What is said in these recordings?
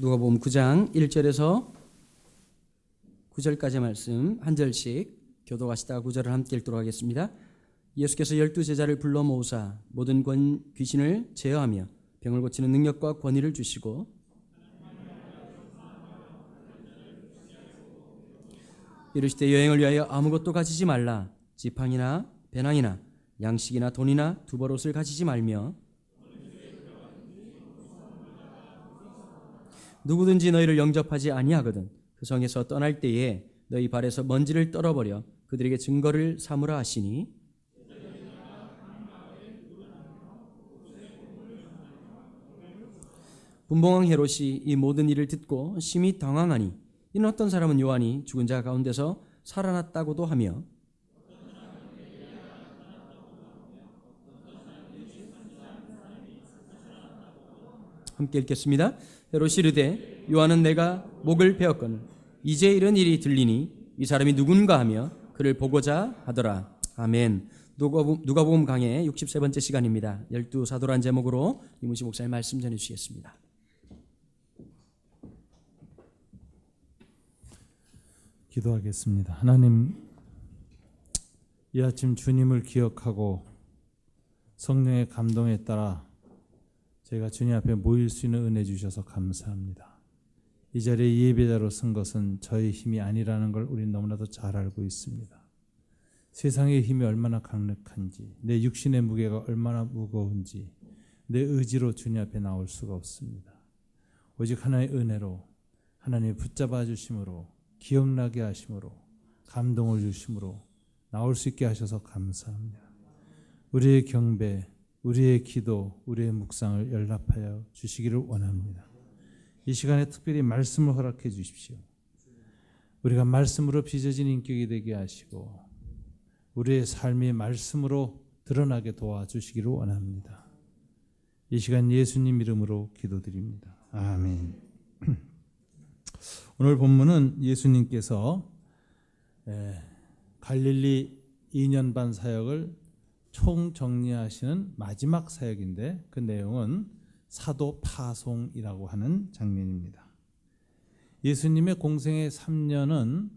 누가복음 9장 1절에서 9절까지 말씀 한 절씩 교도하시다가 9절을 함께 읽도록 하겠습니다. 예수께서 12제자를 불러 모으사 모든 귀신을 제어하며 병을 고치는 능력과 권위를 주시고 이르시되 여행을 위하여 아무것도 가지지 말라. 지팡이나 배낭이나 양식이나 돈이나 두벌옷을 가지지 말며 누구든지 너희를 영접하지 아니하거든 그 성에서 떠날 때에 너희 발에서 먼지를 떨어버려 그들에게 증거를 삼으라 하시니 분봉왕 헤롯이 이 모든 일을 듣고 심히 당황하니 이는 어떤 사람은 요한이 죽은 자 가운데서 살아났다고도 하며 함께 읽겠습니다. 헤롯이 이르되 요한은 내가 목을 베었거늘 이제 이런 일이 들리니 이 사람이 누군가 하며 그를 보고자 하더라. 아멘. 누가복음 강해 63번째 시간입니다. 12사도란 제목으로 이문식 목사님 말씀 전해 주시겠습니다. 기도하겠습니다. 하나님, 이 아침 주님을 기억하고 성령의 감동에 따라 저희가 주님 앞에 모일 수 있는 은혜 주셔서 감사합니다. 이 자리에 예배자로 선 것은 저의 힘이 아니라는 걸 우리는 너무나도 잘 알고 있습니다. 세상의 힘이 얼마나 강력한지, 내 육신의 무게가 얼마나 무거운지 내 의지로 주님 앞에 나올 수가 없습니다. 오직 하나의 은혜로 하나님의 붙잡아 주심으로 기억나게 하심으로 감동을 주심으로 나올 수 있게 하셔서 감사합니다. 우리의 경배, 우리의 기도, 우리의 묵상을 연락하여 주시기를 원합니다. 이 시간에 특별히 말씀을 허락해 주십시오. 우리가 말씀으로 빚어진 인격이 되게 하시고 우리의 삶이 말씀으로 드러나게 도와주시기를 원합니다. 이 시간 예수님 이름으로 기도드립니다. 아멘. 오늘 본문은 예수님께서 갈릴리 2년 반 사역을 총정리하시는 마지막 사역인데 그 내용은 사도 파송이라고 하는 장면입니다. 예수님의 공생의 3년은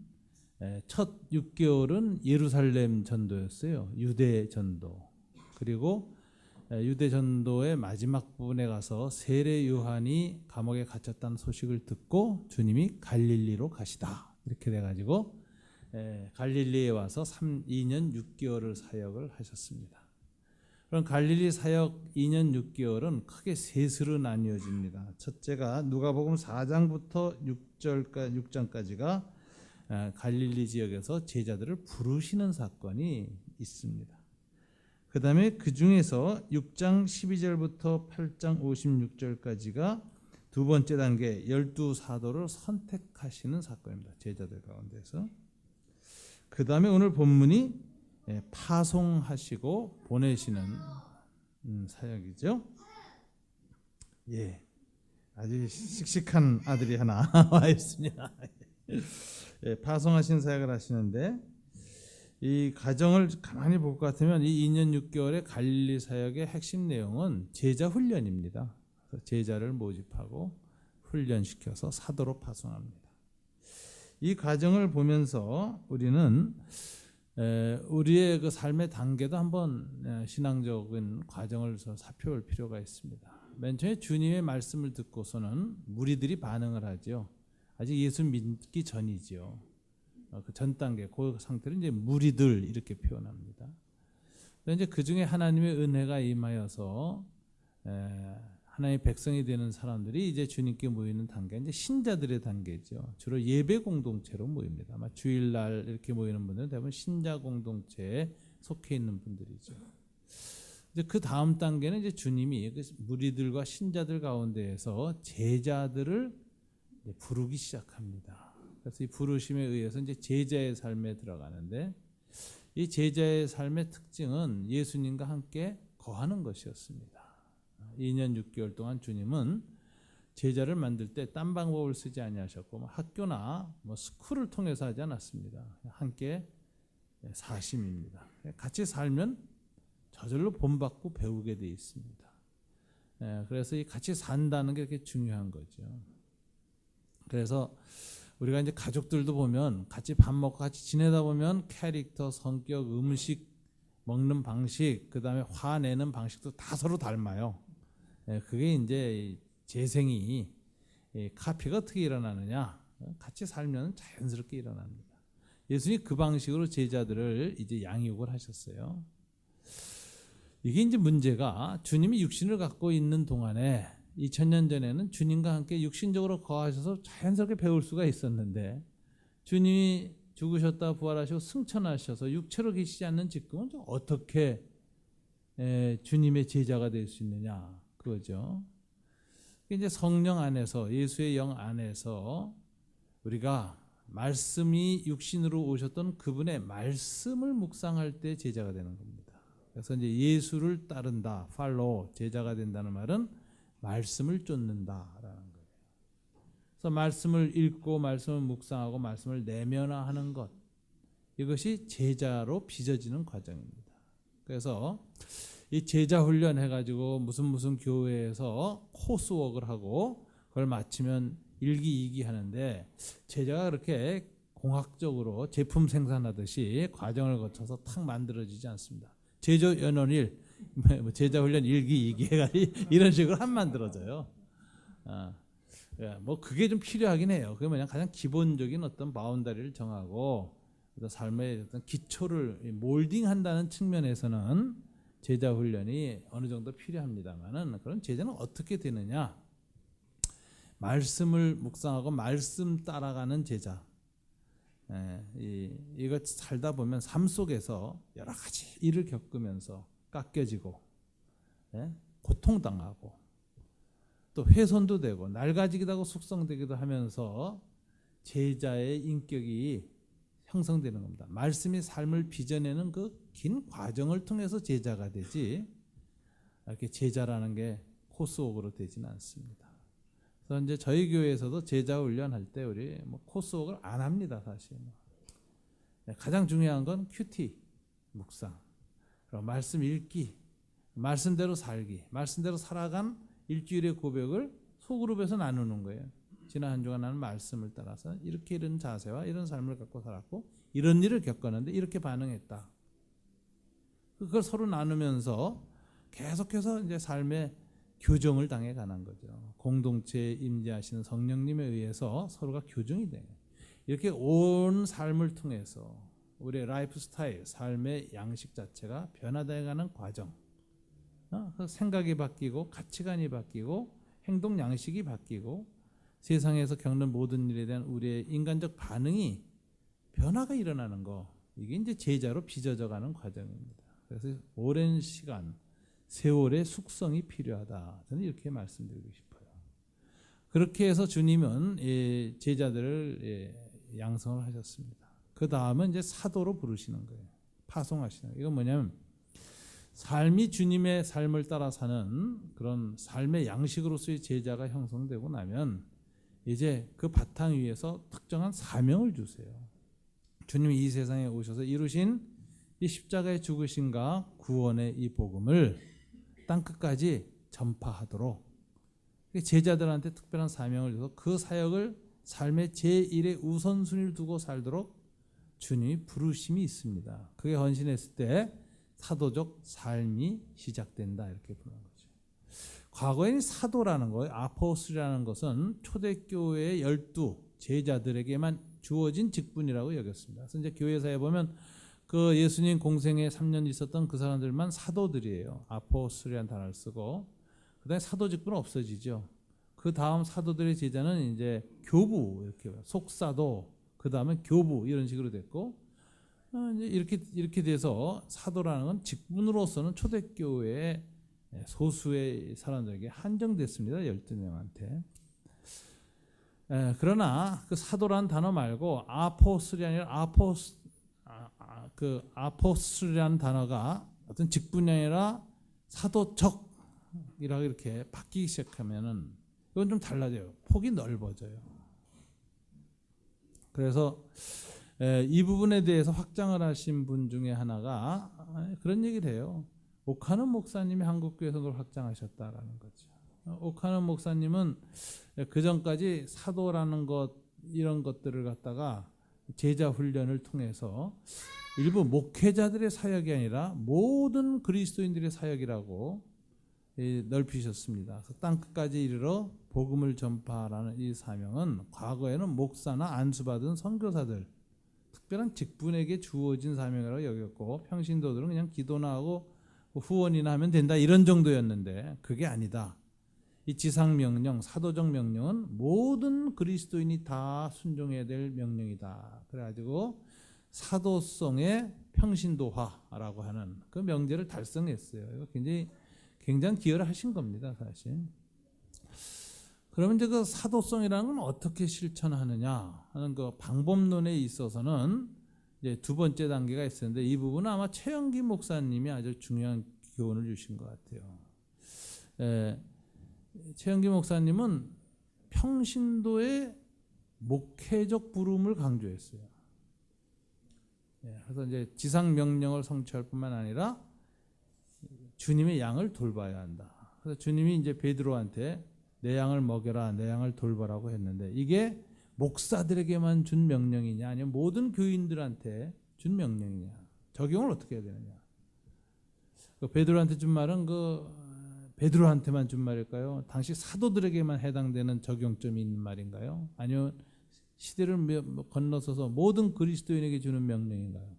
첫 6개월은 예루살렘 전도였어요. 유대 전도. 그리고 유대 전도의 마지막 부분에 가서 세례 요한이 감옥에 갇혔다는 소식을 듣고 주님이 갈릴리로 가시다. 이렇게 돼가지고 갈릴리에 와서 2년 6개월을 사역을 하셨습니다. 그럼 갈릴리 사역 2년 6개월은 크게 셋으로 나뉘어집니다. 첫째가 누가복음 4장부터 6장까지가 갈릴리 지역에서 제자들을 부르시는 사건이 있습니다. 그 다음에 그 중에서 6장 12절부터 8장 56절까지가 두 번째 단계 12사도를 선택하시는 사건입니다. 제자들 가운데서. 그 다음에 오늘 본문이 파송하시고 보내시는 사역이죠. 예, 아주 씩씩한 아들이 하나 와 있습니다. 파송하신 사역을 하시는데 이 과정을 가만히 볼 것 같으면 이 2년 6개월의 갈릴리 사역의 핵심 내용은 제자 훈련입니다. 그래서 제자를 모집하고 훈련시켜서 사도로 파송합니다. 이 과정을 보면서 우리는 우리의 그 삶의 단계도 한번 신앙적인 과정을 살펴볼 필요가 있습니다. 맨 처음에 주님의 말씀을 듣고서는 무리들이 반응을 하죠. 아직 예수 믿기 전이죠. 그 전 단계, 그 상태를 이제 무리들 이렇게 표현합니다. 이제 그 중에 하나님의 은혜가 임하여서 하나님의 백성이 되는 사람들이 이제 주님께 모이는 단계, 이제 신자들의 단계죠. 주로 예배 공동체로 모입니다. 아마 주일날 이렇게 모이는 분들은 대부분 신자 공동체에 속해 있는 분들이죠. 이제 그 다음 단계는 이제 주님이 무리들과 신자들 가운데에서 제자들을 부르기 시작합니다. 그래서 이 부르심에 의해서 이제 제자의 삶에 들어가는데 이 제자의 삶의 특징은 예수님과 함께 거하는 것이었습니다. 2년 6개월 동안 주님은 제자를 만들 때 딴 방법을 쓰지 아니하셨고 학교나 스쿨을 통해서 하지 않았습니다. 함께 사심입니다. 같이 살면 저절로 본받고 배우게 돼 있습니다. 그래서 이 같이 산다는 게 그렇게 중요한 거죠. 그래서 우리가 이제 가족들도 보면 같이 밥 먹고 같이 지내다 보면 캐릭터, 성격, 음식 먹는 방식, 그다음에 화내는 방식도 다 서로 닮아요. 그게 이제 재생이 카피가 어떻게 일어나느냐? 같이 살면 자연스럽게 일어납니다. 예수님이 그 방식으로 제자들을 이제 양육을 하셨어요. 이게 이제 문제가 주님이 육신을 갖고 있는 동안에 2000년 전에는 주님과 함께 육신적으로 거하셔서 자연스럽게 배울 수가 있었는데 주님이 죽으셨다 부활하시고 승천하셔서 육체로 계시지 않는 지금은 어떻게 주님의 제자가 될 수 있느냐 그거죠. 이제 성령 안에서 예수의 영 안에서 우리가 말씀이 육신으로 오셨던 그분의 말씀을 묵상할 때 제자가 되는 겁니다. 그래서 이제 예수를 따른다, 팔로우, 제자가 된다는 말은 말씀을 쫓는다라는 거예요. 그래서 말씀을 읽고 말씀을 묵상하고 말씀을 내면화하는 것, 이것이 제자로 빚어지는 과정입니다. 그래서 이 제자 훈련 해가지고 무슨 교회에서 코스웍을 하고 그걸 마치면 일기, 이기 하는데 제자가 그렇게 공학적으로 제품 생산하듯이 과정을 거쳐서 탁 만들어지지 않습니다. 제조 연원일, 제자 훈련 일기, 이기 해가지고 이런 식으로 한 만들어져요. 뭐 그게 좀 필요하긴 해요. 그게 뭐냐, 가장 기본적인 어떤 바운더리를 정하고 삶의 어떤 기초를 몰딩한다는 측면에서는 제자 훈련이 어느 정도 필요합니다만은 그런 제자는 어떻게 되느냐? 말씀을 묵상하고 말씀 따라가는 제자. 이거 살다 보면 삶 속에서 여러 가지 일을 겪으면서 깎여지고 고통당하고 또 훼손도 되고 낡아지기도 하고 숙성되기도 하면서 제자의 인격이 형성되는 겁니다. 말씀이 삶을 빚어내는 그 긴 과정을 통해서 제자가 되지 이렇게 제자라는 게 코스웍으로 되지는 않습니다. 그래서 이제 저희 교회에서도 제자 훈련할 때 우리 뭐 코스웍을 안 합니다, 사실. 가장 중요한 건 큐티, 묵상, 그리고 말씀 읽기, 말씀대로 살기, 말씀대로 살아간 일주일의 고백을 소그룹에서 나누는 거예요. 지난 한 주간 나는 말씀을 따라서 이렇게 이런 자세와 이런 삶을 갖고 살았고 이런 일을 겪었는데 이렇게 반응했다. 그걸 서로 나누면서 계속해서 이제 삶의 교정을 당해 가는 거죠. 공동체에 임재하시는 성령님에 의해서 서로가 교정이 돼요. 이렇게 온 삶을 통해서 우리의 라이프 스타일, 삶의 양식 자체가 변화되어가는 과정. 생각이 바뀌고 가치관이 바뀌고 행동 양식이 바뀌고 세상에서 겪는 모든 일에 대한 우리의 인간적 반응이 변화가 일어나는 거, 이게 이제 제자로 빚어져가는 과정입니다. 그래서 오랜 시간, 세월의 숙성이 필요하다. 저는 이렇게 말씀드리고 싶어요. 그렇게 해서 주님은 제자들을 양성을 하셨습니다. 그 다음은 이제 사도로 부르시는 거예요. 파송하시는 거예요. 이건 뭐냐면 삶이 주님의 삶을 따라 사는 그런 삶의 양식으로서의 제자가 형성되고 나면 이제 그 바탕 위에서 특정한 사명을 주세요. 주님이 이 세상에 오셔서 이루신 이 십자가의 죽으심과 구원의 이 복음을 땅끝까지 전파하도록 제자들한테 특별한 사명을 줘서 그 사역을 삶의 제1의 우선순위를 두고 살도록 주님이 부르심이 있습니다. 그게 헌신했을 때 사도적 삶이 시작된다, 이렇게 부르는 거죠. 과거에는 사도라는 거예요. 아포스라는 것은 초대교회의 12 제자들에게만 주어진 직분이라고 여겼습니다. 그래서 이제 교회사에 보면 그 예수님 공생에 3년 있었던 그 사람들만 사도들이에요. 아포스라는 단어를 쓰고 그다음에 사도 직분은 없어지죠. 그 다음 사도들의 제자는 이제 교부, 이렇게 속사도, 그 다음에 교부 이런 식으로 됐고 이제 이렇게 돼서 사도라는 건 직분으로서는 초대교회의 소수의 사람들에게 한정됐습니다. 12명한테. 그러나 그 사도라는 단어 말고 아포스리 아니라 아포스라는 단어가 어떤 직분이 아니라 사도적이라고 이렇게 바뀌기 시작하면은 이건 좀 달라져요. 폭이 넓어져요. 그래서 이 부분에 대해서 확장을 하신 분 중에 하나가 그런 얘기를 해요. 오카노 목사님이 한국교회에서 그걸 확장하셨다라는 거죠. 오카노 목사님은 그 전까지 사도라는 것 이런 것들을 갖다가 제자 훈련을 통해서 일부 목회자들의 사역이 아니라 모든 그리스도인들의 사역이라고 넓히셨습니다. 땅 끝까지 이르러 복음을 전파하라는 이 사명은 과거에는 목사나 안수받은 선교사들 특별한 직분에게 주어진 사명이라고 여겼고 평신도들은 그냥 기도나 하고 후원이나 하면 된다 이런 정도였는데 그게 아니다. 이 지상명령, 사도적 명령은 모든 그리스도인이 다 순종해야 될 명령이다. 그래가지고 사도성의 평신도화라고 하는 그 명제를 달성했어요. 이거 굉장히 기여를 하신 겁니다, 사실. 그러면 이제 그 사도성이라는 건 어떻게 실천하느냐 하는 그 방법론에 있어서는 이제 두 번째 단계가 있었는데 이 부분은 아마 최영기 목사님이 아주 중요한 교훈을 주신 것 같아요. 최영기 목사님은 평신도의 목회적 부름을 강조했어요. 그래서 이제 지상 명령을 성취할 뿐만 아니라 주님의 양을 돌봐야 한다. 그래서 주님이 이제 베드로한테 내 양을 먹여라, 내 양을 돌보라고 했는데 이게 목사들에게만 준 명령이냐, 아니면 모든 교인들한테 준 명령이냐, 적용을 어떻게 해야 되느냐. 베드로한테 준 말은 베드로한테만 준 말일까요? 당시 사도들에게만 해당되는 적용점이 있는 말인가요? 아니면 시대를 건너서서 모든 그리스도인에게 주는 명령인가요?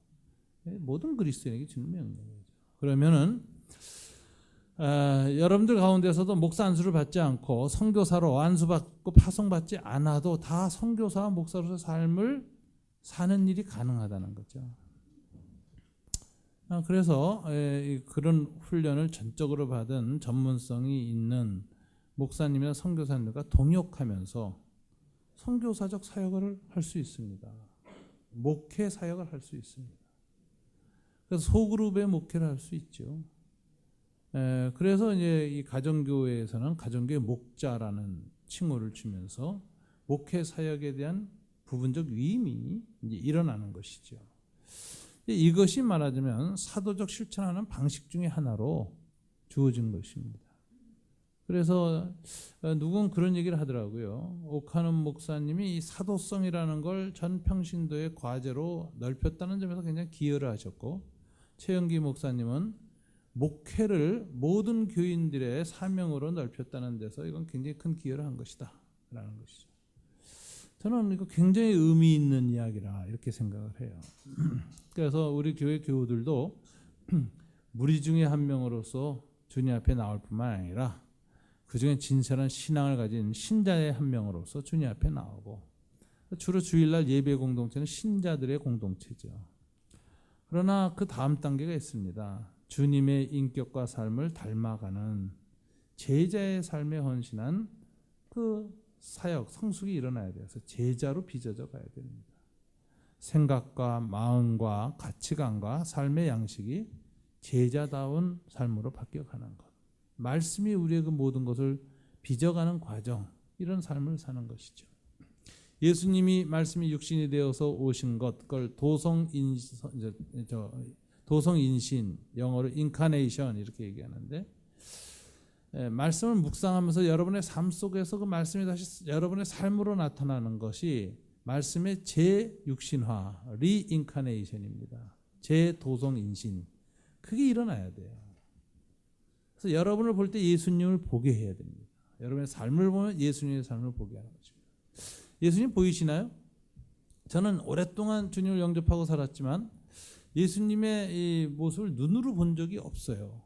모든 그리스도인에게 주는 명령이죠. 그러면은 여러분들 가운데서도 목사 안수를 받지 않고 선교사로 안수받고 파송받지 않아도 다 선교사와 목사로서 삶을 사는 일이 가능하다는 거죠. 그래서 그런 훈련을 전적으로 받은 전문성이 있는 목사님이나 선교사님들과 동역하면서 선교사적 사역을 할 수 있습니다. 목회 사역을 할 수 있습니다. 그래서 소그룹의 목회를 할 수 있죠. 그래서 이제 이 가정교회에서는 가정교회 목자라는 칭호를 주면서 목회 사역에 대한 부분적 위임이 이제 일어나는 것이죠. 이것이 말하자면 사도적 실천하는 방식 중에 하나로 주어진 것입니다. 그래서 누군 그런 얘기를 하더라고요. 오카노 목사님이 이 사도성이라는 걸 전 평신도의 과제로 넓혔다는 점에서 굉장히 기여를 하셨고, 최영기 목사님은 목회를 모든 교인들의 사명으로 넓혔다는 데서 이건 굉장히 큰 기여를 한 것이다 라는 것이죠. 저는 이거 굉장히 의미 있는 이야기라 이렇게 생각을 해요. 그래서 우리 교회 교우들도 무리 중에 한 명으로서 주님 앞에 나올 뿐만 아니라 그 중에 진실한 신앙을 가진 신자의 한 명으로서 주님 앞에 나오고, 주로 주일날 예배 공동체는 신자들의 공동체죠. 그러나 그 다음 단계가 있습니다. 주님의 인격과 삶을 닮아가는 제자의 삶에 헌신한 그 사역, 성숙이 일어나야 돼요. 그래서 제자로 빚어져 가야 됩니다. 생각과 마음과 가치관과 삶의 양식이 제자다운 삶으로 바뀌어가는 것. 말씀이 우리의 그 모든 것을 빚어가는 과정, 이런 삶을 사는 것이죠. 예수님이 말씀이 육신이 되어서 오신 것, 그걸 도성인신, 영어로 인카네이션 이렇게 얘기하는데, 말씀을 묵상하면서 여러분의 삶 속에서 그 말씀이 다시 여러분의 삶으로 나타나는 것이 말씀의 재육신화, 리인카네이션입니다. 재도성인신, 그게 일어나야 돼요. 그래서 여러분을 볼 때 예수님을 보게 해야 됩니다. 여러분의 삶을 보면 예수님의 삶을 보게 하는 거죠. 예수님 보이시나요? 저는 오랫동안 주님을 영접하고 살았지만 예수님의 이 모습을 눈으로 본 적이 없어요.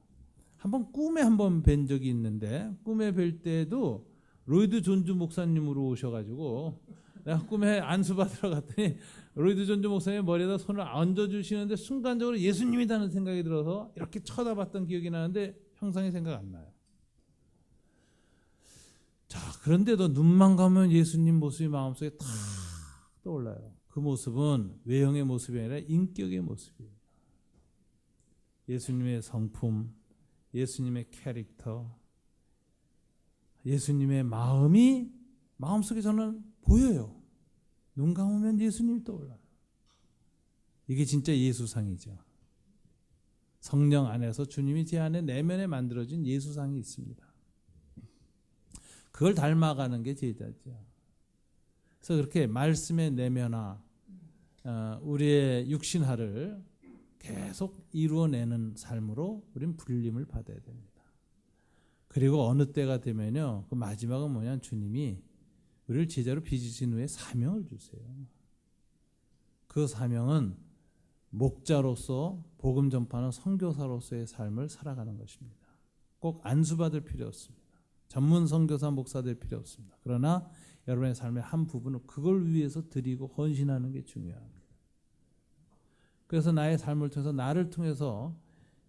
꿈에 한번 뵌 적이 있는데, 꿈에 뵐 때도 로이드 존주 목사님으로 오셔가지고 내가 꿈에 안수 받으러 갔더니 로이드 존주 목사님 머리에다 손을 얹어주시는데 순간적으로 예수님이라는 생각이 들어서 이렇게 쳐다봤던 기억이 나는데 형상이 생각 안 나요. 자, 그런데도 눈만 감으면 예수님 모습이 마음속에 탁 떠올라요. 그 모습은 외형의 모습이 아니라 인격의 모습이에요. 예수님의 성품, 예수님의 캐릭터, 예수님의 마음이 마음속에 저는 보여요. 눈 감으면 예수님이 떠올라요. 이게 진짜 예수상이죠. 성령 안에서 주님이 제 안에 내면에 만들어진 예수상이 있습니다. 그걸 닮아가는 게 제자죠. 그래서 그렇게 말씀의 내면화, 우리의 육신화를 계속 이루어내는 삶으로 우리는 불림을 받아야 됩니다. 그리고 어느 때가 되면요, 그 마지막은 뭐냐, 주님이 우리를 제자로 빚으신 후에 사명을 주세요. 그 사명은 목자로서 복음 전파하는 선교사로서의 삶을 살아가는 것입니다. 꼭 안수받을 필요 없습니다. 전문 선교사 목사 될 필요 없습니다. 그러나 여러분의 삶의 한 부분을 그걸 위해서 드리고 헌신하는 게 중요합니다. 그래서 나의 삶을 통해서 나를 통해서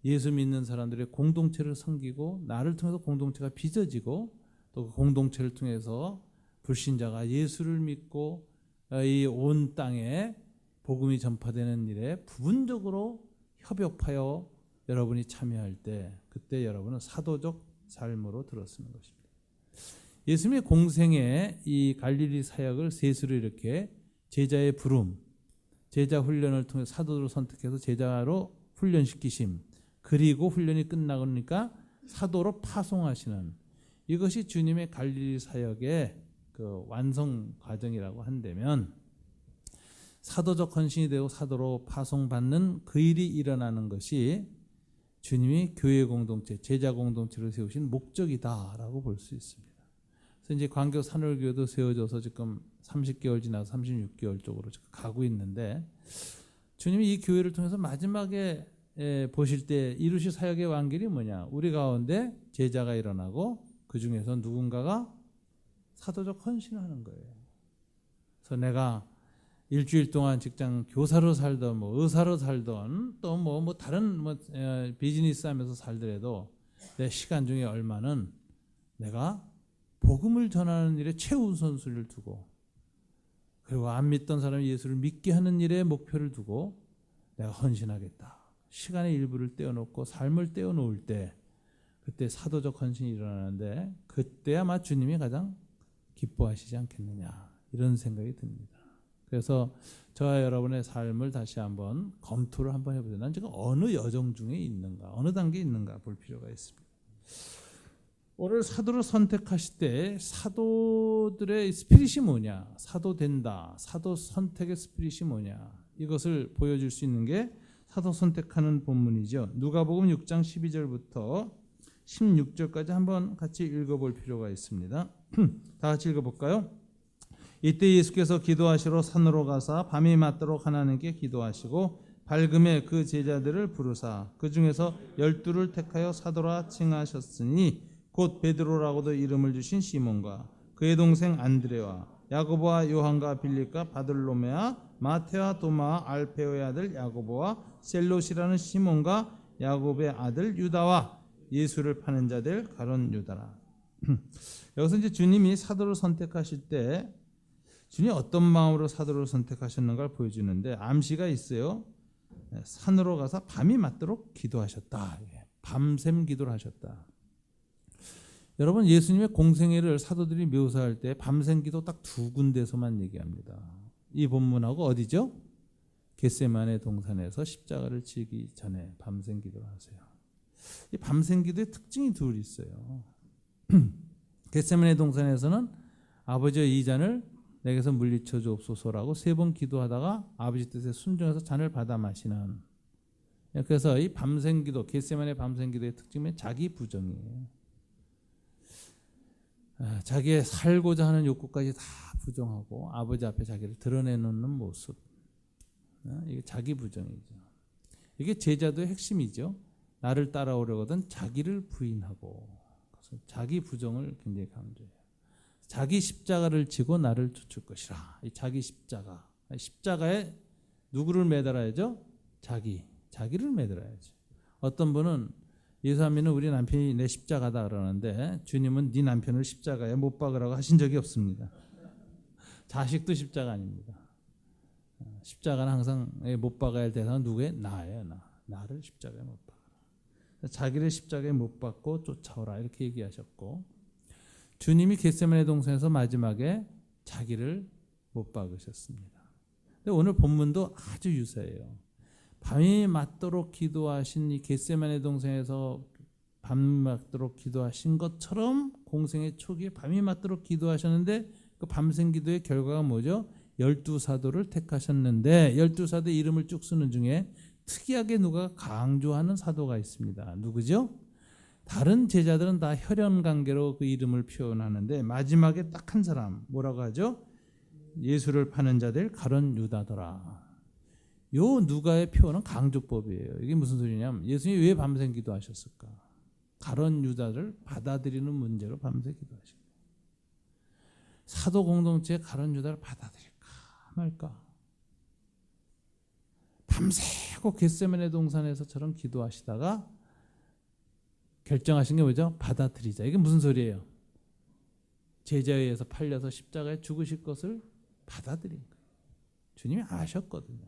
예수 믿는 사람들의 공동체를 섬기고 나를 통해서 공동체가 빚어지고 또 그 공동체를 통해서 불신자가 예수를 믿고 이 온 땅에 복음이 전파되는 일에 부분적으로 협업하여 여러분이 참여할 때 그때 여러분은 사도적 삶으로 들어서는 것입니다. 예수님의 공생의 이 갈릴리 사역을 셋으로 이렇게 제자의 부름, 제자 훈련을 통해 사도를 선택해서 제자로 훈련시키심, 그리고 훈련이 끝나고 나니까 사도로 파송하시는 이것이 주님의 갈릴리 사역의 그 완성 과정이라고 한다면 사도적 헌신이 되고 사도로 파송받는 그 일이 일어나는 것이 주님이 교회 공동체, 제자 공동체를 세우신 목적이다라고 볼 수 있습니다. 그래서 이제 광교 산울교도 세워져서 지금 30개월 지나서 36개월 쪽으로 가고 있는데 주님이 이 교회를 통해서 마지막에 보실 때 이루실 사역의 완결이 뭐냐? 우리 가운데 제자가 일어나고 그 중에서 누군가가 사도적 헌신하는 거예요. 그래서 내가 일주일 동안 직장 교사로 살던 의사로 살던 또 다른 비즈니스 하면서 살더라도 내 시간 중에 얼마는 내가 복음을 전하는 일에 최우선순위를 두고 그리고 안 믿던 사람이 예수를 믿게 하는 일에 목표를 두고 내가 헌신하겠다. 시간의 일부를 떼어놓고 삶을 떼어놓을 때 그때 사도적 헌신이 일어나는데 그때 아마 주님이 가장 기뻐하시지 않겠느냐 이런 생각이 듭니다. 그래서 저와 여러분의 삶을 다시 한번 검토를 한번 해보세요. 난 지금 어느 여정 중에 있는가, 어느 단계에 있는가 볼 필요가 있습니다. 오늘 사도를 선택하실 때 사도들의 스피릿이 뭐냐, 사도 된다, 사도 선택의 스피릿이 뭐냐 이것을 보여줄 수 있는 게 사도 선택하는 본문이죠. 누가복음 6장 12절부터 16절까지 한번 같이 읽어볼 필요가 있습니다. 다 같이 읽어볼까요? 이때 예수께서 기도하시러 산으로 가사 밤이 맞도록 하나님께 기도하시고 밝음에 그 제자들을 부르사 그 중에서 12를 택하여 사도라 칭하셨으니 곧 베드로라고도 이름을 주신 시몬과 그의 동생 안드레와 야고보와 요한과 빌립과 바들로메와 마테와 도마 알페오의 아들 야고보와 셀롯이라는 시몬과 야곱의 아들 유다와 예수를 파는 자들 가론 유다라. 여기서 이제 주님이 사도를 선택하실 때 주님이 어떤 마음으로 사도를 선택하셨는가를 보여주는데 암시가 있어요. 산으로 가서 밤이 맞도록 기도하셨다. 밤샘 기도를 하셨다. 여러분 예수님의 공생애를 사도들이 묘사할 때 밤샘 기도 딱 두 군데서만 얘기합니다. 이 본문하고 어디죠? 겟세마네 동산에서 십자가를 지기 전에 밤샘 기도를 하세요. 이 밤샘 기도의 특징이 둘 있어요. 겟세마네 동산에서는 아버지의 이 잔을 내게서 물리쳐 주옵소서라고 3번 기도하다가 아버지 뜻에 순종해서 잔을 받아 마시는. 그래서 이 밤샘 기도, 겟세마네 밤샘 기도의 특징은 자기 부정이에요. 자기의 살고자 하는 욕구까지 다 부정하고 아버지 앞에 자기를 드러내놓는 모습. 이게 자기 부정이죠. 이게 제자도의 핵심이죠. 나를 따라오려거든 자기를 부인하고 그래서 자기 부정을 굉장히 강조해요. 자기 십자가를 지고 나를 쫓을 것이라. 이 자기 십자가. 십자가에 누구를 매달아야죠? 자기를 매달아야죠. 어떤 분은 예수 안 믿는 우리 남편이 내 십자가다 그러는데 주님은 네 남편을 십자가에 못 박으라고 하신 적이 없습니다. 자식도 십자가 아닙니다. 십자가는 항상 못 박아야 할 대상은 누구예요? 나예요. 나를 십자가에 못 박아라. 자기를 십자가에 못 박고 쫓아오라 이렇게 얘기하셨고 주님이 겟세마네 동산에서 마지막에 자기를 못 박으셨습니다. 근데 오늘 본문도 아주 유사해요. 밤이 맞도록 기도하신 이 겟세마네 동산에서 밤이 맞도록 기도하신 것처럼 공생의 초기에 밤이 맞도록 기도하셨는데 그 밤샘 기도의 결과가 뭐죠? 12사도를 택하셨는데 12사도의 이름을 쭉 쓰는 중에 특이하게 누가 강조하는 사도가 있습니다. 누구죠? 다른 제자들은 다 혈연 관계로 그 이름을 표현하는데 마지막에 딱 한 사람 뭐라고 하죠? 예수를 파는 자들 가룟 유다더라. 요 누가의 표현은 강조법이에요. 이게 무슨 소리냐면 예수님이 왜 밤샘 기도하셨을까? 가룟 유다를 받아들이는 문제로 밤새 기도하신 거예요. 사도 공동체의 가룟 유다를 받아들일까 말까? 밤새고 겟세마네 동산에서처럼 기도하시다가 결정하신 게 뭐죠? 받아들이자. 이게 무슨 소리예요? 제자에 의해서 팔려서 십자가에 죽으실 것을 받아들인 거예요. 주님이 아셨거든요.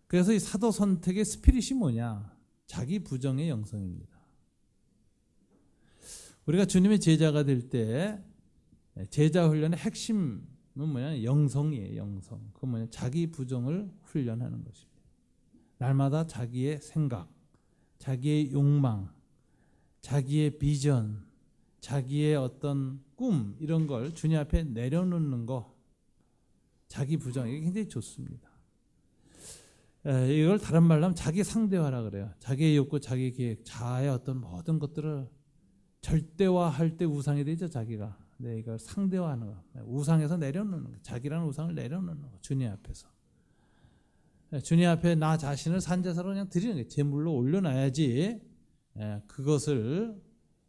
그래서 이 사도 선택의 스피릿이 뭐냐? 자기 부정의 영성입니다. 우리가 주님의 제자가 될 때 제자 훈련의 핵심은 뭐냐? 영성이에요. 영성. 그건 뭐냐? 자기 부정을 훈련하는 것입니다. 날마다 자기의 생각, 자기의 욕망, 자기의 비전, 자기의 어떤 꿈 이런 걸 주님 앞에 내려놓는 거, 자기 부정 이게 굉장히 좋습니다. 이걸 다른 말로 하면 자기 상대화라 그래요. 자기의 욕구, 자기 계획, 자아의 어떤 모든 것들을 절대화할 때 우상이 되죠. 자기가. 네, 이걸 상대화하는 거. 우상에서 내려놓는 거. 자기라는 우상을 내려놓는 거. 주님 앞에서. 주님 앞에 나 자신을 산제사로 그냥 드리는 거예요. 제물로 올려놔야지 그것을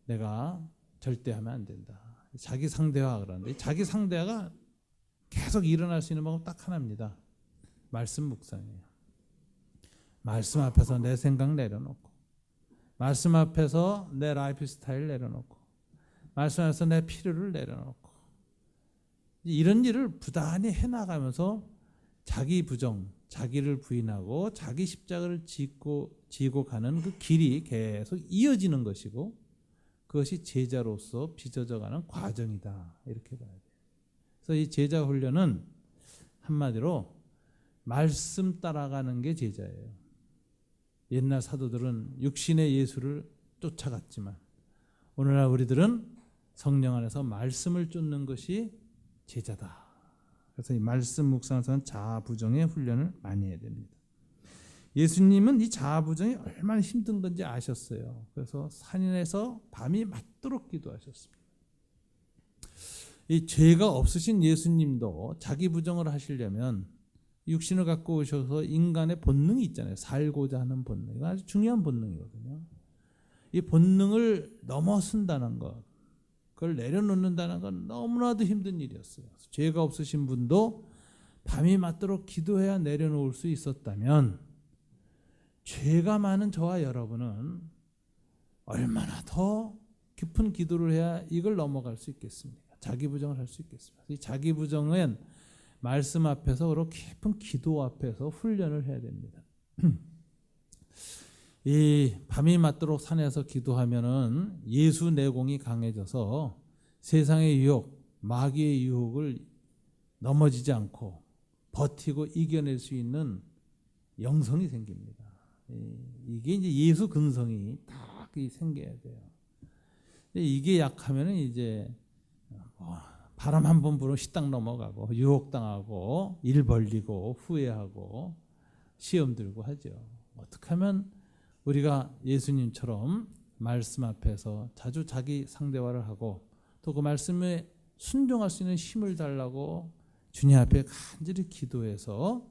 내가 절대하면 안 된다. 자기 상대화 그러는데 자기 상대화가 계속 일어날 수 있는 방법 딱 하나입니다. 말씀 묵상이에요. 말씀 앞에서 내 생각 내려놓고 말씀 앞에서 내 라이프 스타일 내려놓고 말씀 앞에서 내 필요를 내려놓고 이런 일을 부단히 해나가면서 자기 부정, 자기를 부인하고 자기 십자가를 지고 가는 그 길이 계속 이어지는 것이고 그것이 제자로서 빚어져가는 과정이다. 이렇게 봐야 돼요. 그래서 이 제자 훈련은 한마디로 말씀 따라가는 게 제자예요. 옛날 사도들은 육신의 예수를 쫓아갔지만 오늘날 우리들은 성령 안에서 말씀을 쫓는 것이 제자다. 그래서 이 말씀 묵상에서는 자아부정의 훈련을 많이 해야 됩니다. 예수님은 이 자아부정이 얼마나 힘든 건지 아셨어요. 그래서 산에서 밤이 맞도록 기도하셨습니다. 이 죄가 없으신 예수님도 자기 부정을 하시려면 육신을 갖고 오셔서 인간의 본능이 있잖아요. 살고자 하는 본능. 이거 아주 중요한 본능이거든요. 이 본능을 넘어선다는 것, 그걸 내려놓는다는 건 너무나도 힘든 일이었어요. 죄가 없으신 분도 밤이 맞도록 기도해야 내려놓을 수 있었다면 죄가 많은 저와 여러분은 얼마나 더 깊은 기도를 해야 이걸 넘어갈 수 있겠습니까? 자기 부정을 할 수 있겠습니까? 이 자기 부정은 말씀 앞에서 그렇게 깊은 기도 앞에서 훈련을 해야 됩니다. 이 밤이 맞도록 산에서 기도하면은 예수 내공이 강해져서 세상의 유혹, 마귀의 유혹을 넘어지지 않고 버티고 이겨낼 수 있는 영성이 생깁니다. 이게 이제 예수 근성이 딱 생겨야 돼요. 이게 약하면은 이제 바람 한 번 불어 식당 넘어가고 유혹당하고 일 벌리고 후회하고 시험 들고 하죠. 어떻게 하면 우리가 예수님처럼 말씀 앞에서 자주 자기 상대화를 하고 또 그 말씀에 순종할 수 있는 힘을 달라고 주님 앞에 간절히 기도해서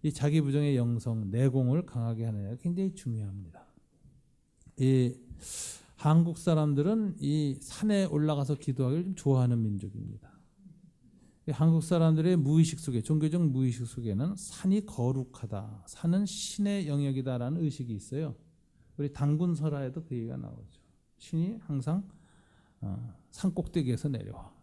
이 자기 부정의 영성, 내공을 강하게 하느냐가 굉장히 중요합니다. 이 한국 사람들은 이 산에 올라가서 기도하기를 좀 좋아하는 민족입니다. 한국 사람들의 무의식 속에, 종교적 무의식 속에는 산이 거룩하다, 산은 신의 영역이다라는 의식이 있어요. 우리 단군설화에도 그 얘기가 나오죠. 신이 항상 산 꼭대기에서 내려와.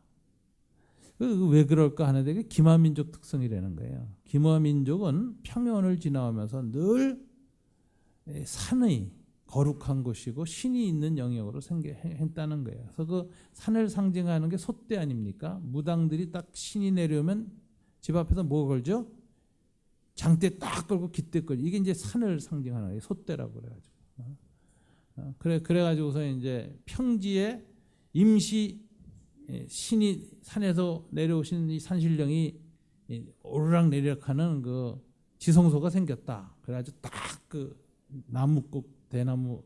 왜 그럴까 하는데 그게 기마민족 특성이라는 거예요. 기마민족은 평연을 지나오면서 늘 산의 거룩한 곳이고 신이 있는 영역으로 생겼다는 거예요. 그래서 그 산을 상징하는 게 솥대 아닙니까? 무당들이 딱 신이 내려오면 집 앞에서 뭐 걸죠? 장대 딱 걸고 깃대 걸고 이게 이제 산을 상징하는 거예요. 솥대라고 그래가지고. 그래가지고서 이제 평지에 임시 신이 산에서 내려오신 이 산신령이 오르락 내리락하는 그 지성소가 생겼다. 그래가지고 딱 그 나무꽃 대나무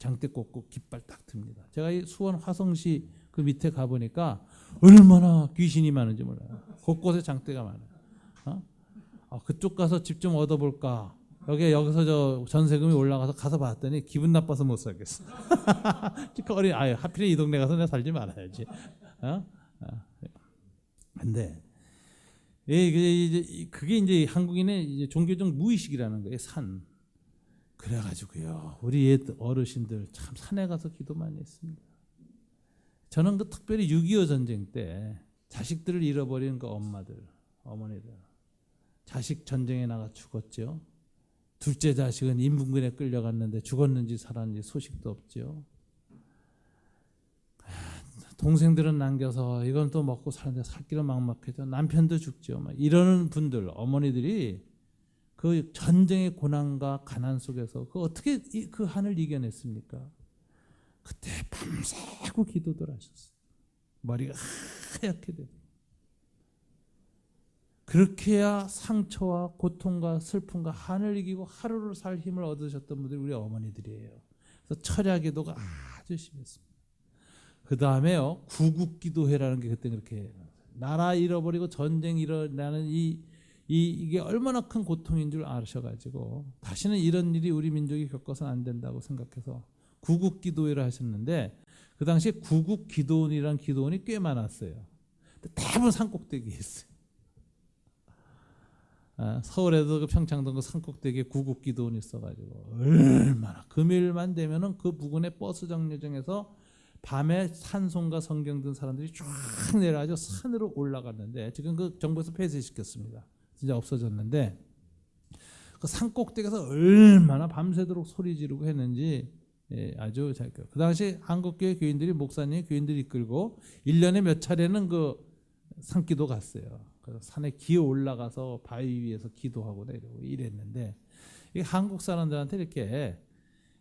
장대꽃 그 깃발 딱 듭니다. 제가 이 수원 화성시 그 밑에 가 보니까 얼마나 귀신이 많은지 몰라요. 곳곳에 장대가 많아요. 그쪽 가서 집 좀 얻어볼까. 여기서 저 전세금이 올라가서 가서 봤더니 기분 나빠서 못 살겠어. 거리 하필 이 동네 가서 내가 살지 말아야지. 근데 그게 이제 한국인의 이제 종교적 무의식이라는 거예요. 산. 그래가지고요, 우리 옛 어르신들 참 산에 가서 기도 많이 했습니다. 저는 그 특별히 6.25 전쟁 때 자식들을 잃어버린 그 엄마들, 어머니들, 자식 전쟁에 나가 죽었죠. 둘째 자식은 인분군에 끌려갔는데 죽었는지 살았는지 소식도 없죠. 동생들은 남겨서 이건 또 먹고 사는데 살 길은 막막해져. 남편도 죽죠. 막 이러는 분들, 어머니들이 그 전쟁의 고난과 가난 속에서 그 어떻게 그 한을 이겨냈습니까? 그때 밤새고 기도들 하셨어요. 머리가 하얗게 되고. 그렇게 해야 상처와 고통과 슬픔과 한을 이기고 하루를 살 힘을 얻으셨던 분들이 우리 어머니들이에요. 그래서 철야기도가 아주 심했습니다. 그 다음에요, 구국기도회라는 게 그때 그렇게 나라 잃어버리고 전쟁 일어나는 이게 얼마나 큰 고통인 줄 아셔가지고 다시는 이런 일이 우리 민족이 겪어서는 안 된다고 생각해서 구국기도회를 하셨는데, 그 당시에 구국기도원이라는 기도원이 꽤 많았어요. 대부분 산꼭대기에 있어요. 서울에도 그 평창동 그 산꼭대기에 구국기도원이 있어가지고 얼마나 금요일만 되면은 그 부근의 버스 정류장에서 밤에 찬송가 성경 든 사람들이 쫙 내려가지고 산으로 올라갔는데, 지금 그 정부에서 폐쇄시켰습니다. 진짜 없어졌는데, 그 산꼭대기에서 얼마나 밤새도록 소리 지르고 했는지 아주 잘. 그 당시 한국교회 교인들이, 목사님 교인들이 이끌고 1년에 몇 차례는 그 산기도 갔어요. 그래서 산에 기어 올라가서 바위 위에서 기도하고 내려오고 이랬는데, 이 한국 사람들한테 이렇게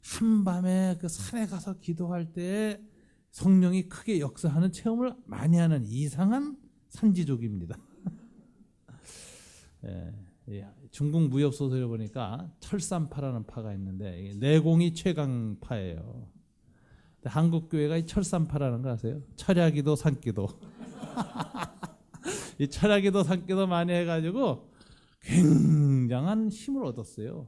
한밤에 그 산에 가서 기도할 때 성령이 크게 역사하는 체험을 많이 하는 이상한 산지족입니다. 중국 무협 소설에 보니까 철산파라는 파가 있는데 내공이 최강파예요. 한국 교회가 이 철산파라는 거 아세요? 철야기도 산기도. 이 철야기도 산기도 많이 해가지고 굉장한 힘을 얻었어요.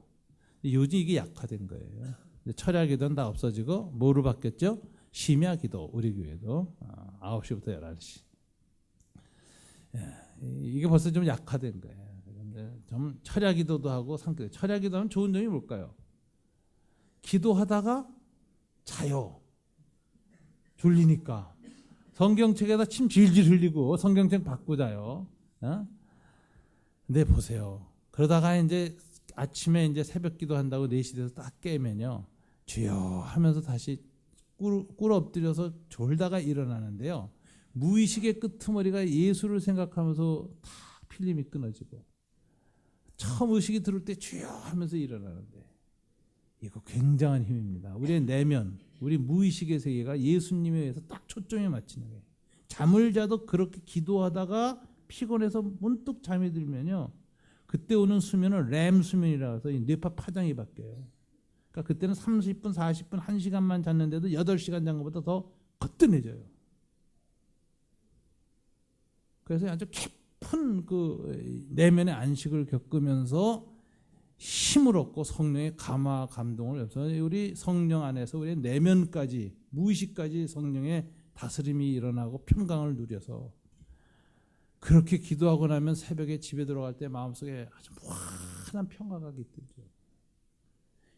요즘 이게 약화된 거예요. 철야기도는 다 없어지고 뭐로 바뀌었죠? 심야기도. 우리 교회도 9시부터 11시. 이게 벌써 좀 약화된 거예요. 좀 철야기도도 하고 산기도. 철야기도하면 좋은 점이 뭘까요? 기도하다가 자요. 졸리니까. 성경책에다 침 질질 흘리고 성경책 받고 자요. 근데 보세요. 그러다가 이제 아침에 이제 새벽 기도한다고 4시 돼서 딱 깨면요, 주여 하면서 다시 꿇어 엎드려서 졸다가 일어나는데요, 무의식의 끄트머리가 예수를 생각하면서 다 필름이 끊어지고, 처음 의식이 들을 때 주여 하면서 일어나는데, 이거 굉장한 힘입니다. 우리의 내면, 우리 무의식의 세계가 예수님에 의해서 딱 초점이 맞추는 거예요. 잠을 자도 그렇게 기도하다가 피곤해서 문득 잠이 들면요, 그때 오는 수면은 렘 수면이라고 해서 뇌파 파장이 바뀌어요. 그러니까 그때는 30분, 40분, 1시간만 잤는데도 8시간 잔 것보다 더 거뜬해져요. 그래서 아주 깊은 그 내면의 안식을 겪으면서 힘을 얻고 성령의 감화 감동을 얻어서 우리 성령 안에서 우리 내면까지, 무의식까지 성령의 다스림이 일어나고 평강을 누려서, 그렇게 기도하고 나면 새벽에 집에 들어갈 때 마음속에 아주 무한한 평화가 깃들죠.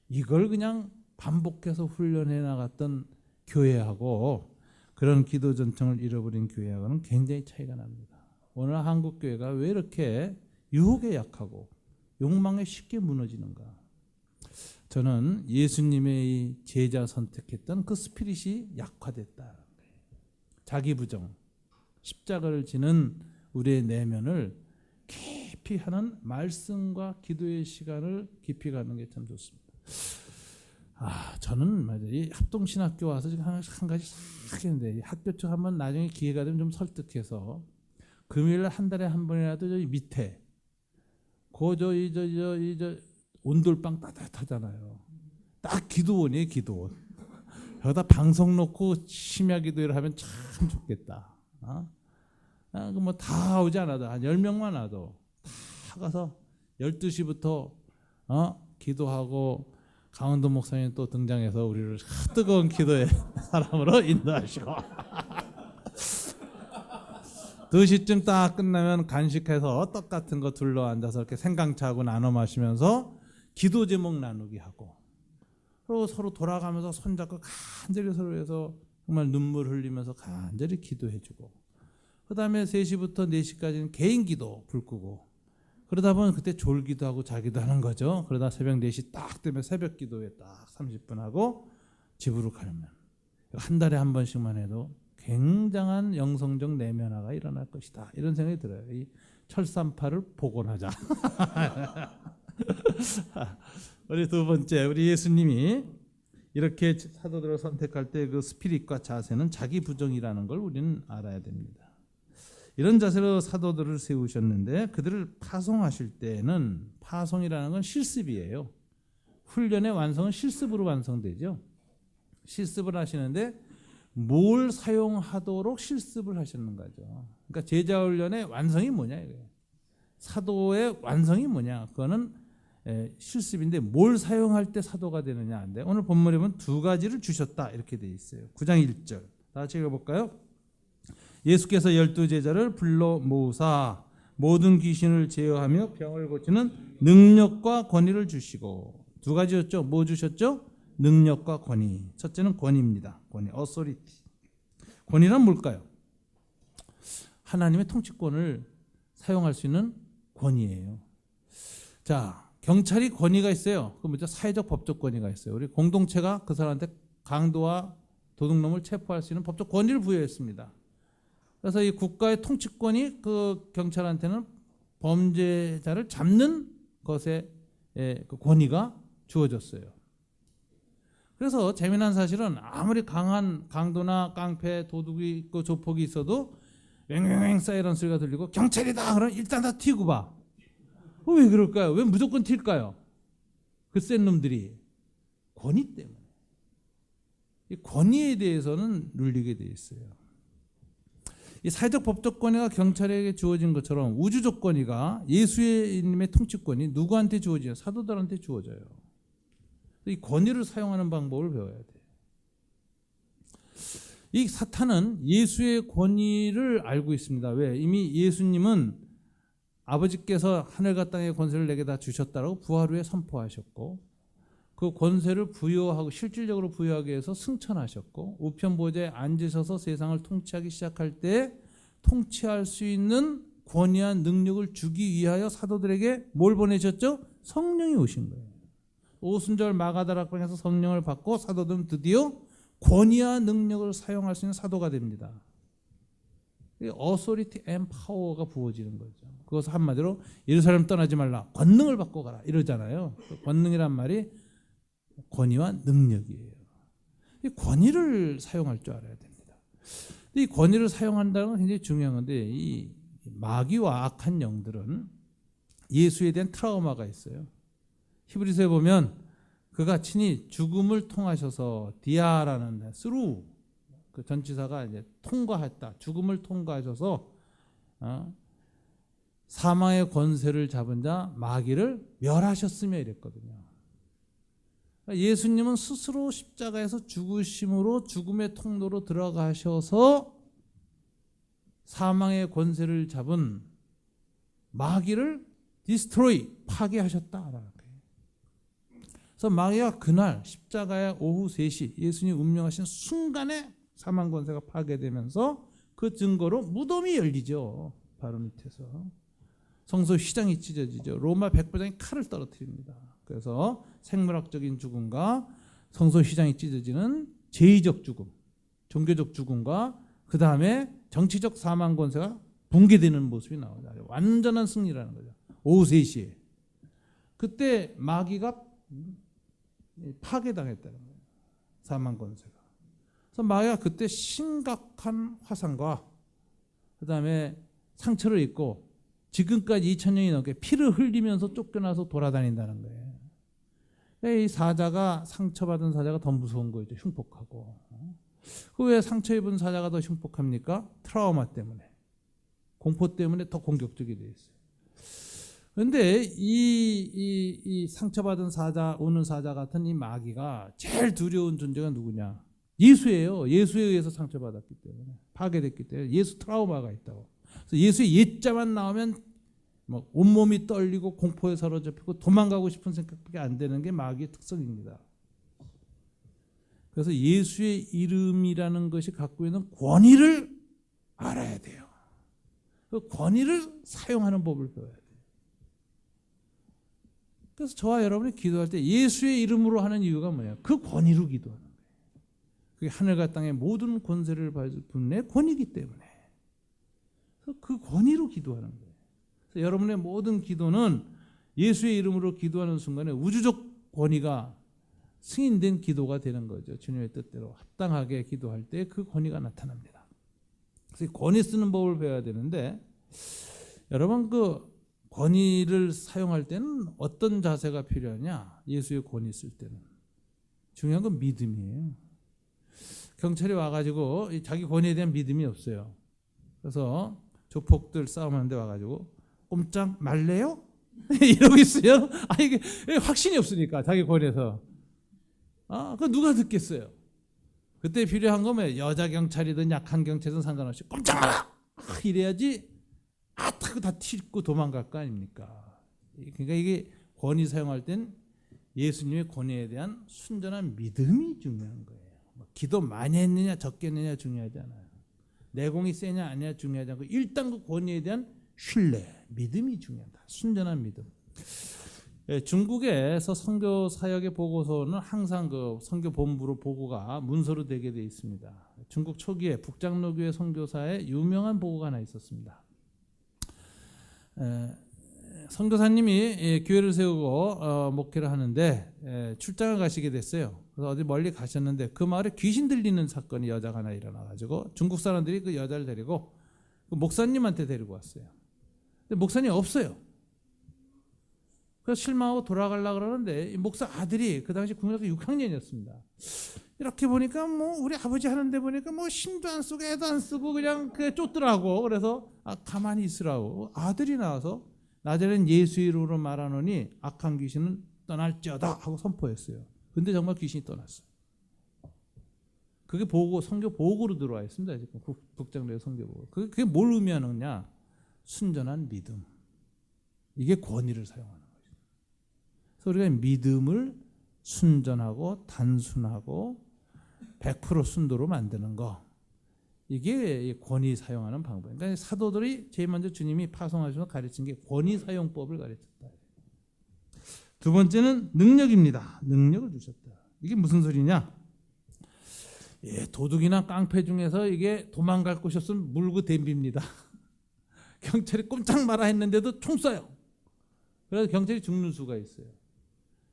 이걸 그냥 반복해서 훈련해 나갔던 교회하고 그런 기도 전통을 잃어버린 교회하고는 굉장히 차이가 납니다. 오늘 한국 교회가 왜 이렇게 유혹에 약하고 욕망에 쉽게 무너지는가? 저는 예수님의 제자 선택했던 그 스피릿이 약화됐다. 자기 부정, 십자가를 지는 우리의 내면을 깊이 하는 말씀과 기도의 시간을 깊이 가는 게 참 좋습니다. 저는 맞아요. 이 합동신학교 와서 지금 한 가지 싹 했는데, 학교 쪽 한번 나중에 기회가 되면 좀 설득해서 금요일 한 달에 한 번이라도 저기 밑에 저 온돌방 따뜻하잖아요. 딱 기도원이에요, 기도원. 여기다 방송 놓고 심야 기도를 하면 참 좋겠다. 뭐 다 오지 않아도 한 10명만 와도 다 가서 12시부터 기도하고, 강원도 목사님 또 등장해서 우리를 뜨거운 기도의 사람으로 인도하시고 2시쯤 딱 끝나면 간식해서 떡 같은 거 둘러 앉아서 이렇게 생강차하고 나눠 마시면서 기도 제목 나누기 하고, 그리고 서로 돌아가면서 손잡고 간절히 서로 해서 정말 눈물 흘리면서 간절히 기도해주고, 그 다음에 3시부터 4시까지는 개인 기도 불 끄고, 그러다 보면 그때 졸기도 하고 자기도 하는 거죠. 그러다 새벽 4시 딱 되면 새벽 기도에 딱 30분 하고 집으로 가면, 한 달에 한 번씩만 해도 굉장한 영성적 내면화가 일어날 것이다, 이런 생각이 들어요. 이 철산파를 복원하자. 우리 두 번째, 우리 예수님이 이렇게 사도들을 선택할 때 그 스피릿과 자세는 자기 부정이라는 걸 우리는 알아야 됩니다. 이런 자세로 사도들을 세우셨는데, 그들을 파송하실 때는, 파송이라는 건 실습이에요. 훈련의 완성은 실습으로 완성되죠. 실습을 하시는데 뭘 사용하도록 실습을 하시는 거죠. 그러니까 제자 훈련의 완성이 뭐냐 이거예요. 사도의 완성이 뭐냐, 그거는 실습인데 뭘 사용할 때 사도가 되느냐 안 돼. 오늘 본문에 보면 두 가지를 주셨다 이렇게 돼 있어요. 9장 1절 다 같이 읽어볼까요? 예수께서 12제자를 불러 모으사 모든 귀신을 제어하며 병을 고치는 능력과 권위를 주시고, 두 가지였죠. 뭐 주셨죠? 능력과 권위. 첫째는 권위입니다. 권위, authority. 권위란 뭘까요? 하나님의 통치권을 사용할 수 있는 권위예요. 자, 경찰이 권위가 있어요. 그 뭐죠? 사회적 법적 권위가 있어요. 우리 공동체가 그 사람한테 강도와 도둑놈을 체포할 수 있는 법적 권위를 부여했습니다. 그래서 이 국가의 통치권이 그 경찰한테는 범죄자를 잡는 것에 그 권위가 주어졌어요. 그래서 재미난 사실은 아무리 강한 강도나 깡패, 도둑이 있고 조폭이 있어도 왱왱왱 사이렌 소리가 들리고 경찰이다 그러면 일단 다 튀고 봐. 왜 그럴까요? 왜 무조건 튈까요? 그 센 놈들이 권위 때문에. 이 권위에 대해서는 눌리게 돼 있어요. 이 사회적 법적 권위가 경찰에게 주어진 것처럼 우주적 권위가, 예수님의 통치권이 누구한테 주어져요? 사도들한테 주어져요. 이 권위를 사용하는 방법을 배워야 돼요. 이 사탄은 예수의 권위를 알고 있습니다. 왜? 이미 예수님은 아버지께서 하늘과 땅의 권세를 내게 다 주셨다라고 부활 후에 선포하셨고, 그 권세를 부여하고 실질적으로 부여하기 위해서 승천하셨고, 우편 보좌에 앉으셔서 세상을 통치하기 시작할 때 통치할 수 있는 권위한 능력을 주기 위하여 사도들에게 뭘 보내셨죠? 성령이 오신 거예요. 오순절 마가다락방에서 성령을 받고 사도들은 드디어 권위와 능력을 사용할 수 있는 사도가 됩니다. authority and power가 부어지는 거죠. 그것을 한마디로 예루살렘 떠나지 말라, 권능을 받고 가라 이러잖아요. 권능이란 말이 권위와 능력이에요. 이 권위를 사용할 줄 알아야 됩니다. 이 권위를 사용한다는 건 굉장히 중요한 건데, 이 마귀와 악한 영들은 예수에 대한 트라우마가 있어요. 히브리서에 보면 그가 친히 죽음을 통하셔서 디아라는 through 그 전치사가 이제 통과했다. 죽음을 통과하셔서 사망의 권세를 잡은 자 마귀를 멸하셨으며 이랬거든요. 예수님은 스스로 십자가에서 죽으심으로 죽음의 통로로 들어가셔서 사망의 권세를 잡은 마귀를 디스트로이, 파괴하셨다. 그래서 마귀가 그날 십자가의 오후 3시 예수님 운명하신 순간에 사망 권세가 파괴되면서 그 증거로 무덤이 열리죠. 바로 밑에서 성소 휘장이 찢어지죠. 로마 백부장이 칼을 떨어뜨립니다. 그래서 생물학적인 죽음과 성소 휘장이 찢어지는 제의적 죽음, 종교적 죽음과 그 다음에 정치적 사망 권세가 붕괴되는 모습이 나오죠. 완전한 승리라는 거죠. 오후 3시에. 그때 마귀가 파괴당했다는 거예요. 사망 권세가. 그래서 마귀가 그때 심각한 화상과 그다음에 상처를 입고 지금까지 2000년이 넘게 피를 흘리면서 쫓겨나서 돌아다닌다는 거예요. 이 사자가, 상처받은 사자가 더 무서운 거죠. 흉폭하고. 그 왜 상처 입은 사자가 더 흉폭합니까? 트라우마 때문에, 공포 때문에 더 공격적이 돼 있어요. 그런데 이 상처받은 사자, 우는 사자 같은 이 마귀가 제일 두려운 존재가 누구냐? 예수예요. 예수에 의해서 상처받았기 때문에, 파괴됐기 때문에 예수 트라우마가 있다고. 그래서 예수의 옛자만 나오면 뭐 온몸이 떨리고 공포에 사로잡히고 도망가고 싶은 생각밖에 안 되는 게 마귀의 특성입니다. 그래서 예수의 이름이라는 것이 갖고 있는 권위를 알아야 돼요. 그 권위를 사용하는 법을 배워야 돼요. 그래서 저와 여러분이 기도할 때 예수의 이름으로 하는 이유가 뭐냐? 그 권위로 기도하는 거예요. 그게 하늘과 땅의 모든 권세를 받을 분의 권위이기 때문에. 그래서 그 권위로 기도하는 거예요. 그래서 여러분의 모든 기도는 예수의 이름으로 기도하는 순간에 우주적 권위가 승인된 기도가 되는 거죠. 주님의 뜻대로 합당하게 기도할 때 그 권위가 나타납니다. 그래서 권위 쓰는 법을 배워야 되는데, 여러분 그 권위를 사용할 때는 어떤 자세가 필요하냐? 예수의 권위 쓸 때는 중요한 건 믿음이에요. 경찰이 와가지고 자기 권위에 대한 믿음이 없어요. 그래서 조폭들 싸움하는데 와가지고 꼼짝 말래요? 이러고 있어요. 이게 확신이 없으니까 자기 권위에서. 그 누가 듣겠어요? 그때 필요한 거면 여자 경찰이든 약한 경찰이든 상관없이 꼼짝 마라! 이래야지 타고 다 튀고 도망갈 거 아닙니까? 그러니까 이게 권위 사용할 땐 예수님의 권위에 대한 순전한 믿음이 중요한 거예요. 기도 많이 했느냐 적게 했느냐 중요하지 않아요. 내공이 세냐 아니냐 중요하지 않고 일단 그 권위에 대한 신뢰, 믿음이 중요하다. 순전한 믿음. 중국에서 선교 사역의 보고서는 항상 그 선교 본부로 보고가 문서로 되게 돼 있습니다. 중국 초기에 북장로교회 선교사의 유명한 보고가 하나 있었습니다. 선교사님이 교회를 세우고 목회를 하는데 출장을 가시게 됐어요. 그래서 어디 멀리 가셨는데 그 마을에 귀신 들리는 사건이 여자가 하나 일어나가지고 중국 사람들이 그 여자를 데리고 그 목사님한테 데리고 왔어요. 근데 목사님 없어요. 그래서 실망하고 돌아가려고 그러는데 이 목사 아들이 그 당시 국민학교 6학년이었습니다. 이렇게 보니까 뭐 우리 아버지 하는데 보니까 뭐 힘도 안 쓰고 애도 안 쓰고 그냥 쫓더라고. 그래서 가만히 있으라고 아들이 나와서 나자렛 예수 이름으로 말하노니 악한 귀신은 떠날지어다 하고 선포했어요. 근데 정말 귀신이 떠났어요. 그게 보고 선교 보고로 들어와 있습니다. 지금 북장로의 선교 보고. 그게 뭘 의미하느냐? 순전한 믿음. 이게 권위를 사용하는 거죠. 그래서 우리가 믿음을 순전하고 단순하고 100% 순도로 만드는 거. 이게 권위 사용하는 방법이에요. 그러니까 사도들이 제일 먼저 주님이 파송하셔서 가르친 게 권위 사용법을 가르쳤다. 두 번째는 능력입니다. 능력을 주셨다. 이게 무슨 소리냐? 도둑이나 깡패 중에서 이게 도망갈 곳이 없으면 물고 댐빕니다. 경찰이 꼼짝 마라 했는데도 총 쏴요. 그래서 경찰이 죽는 수가 있어요.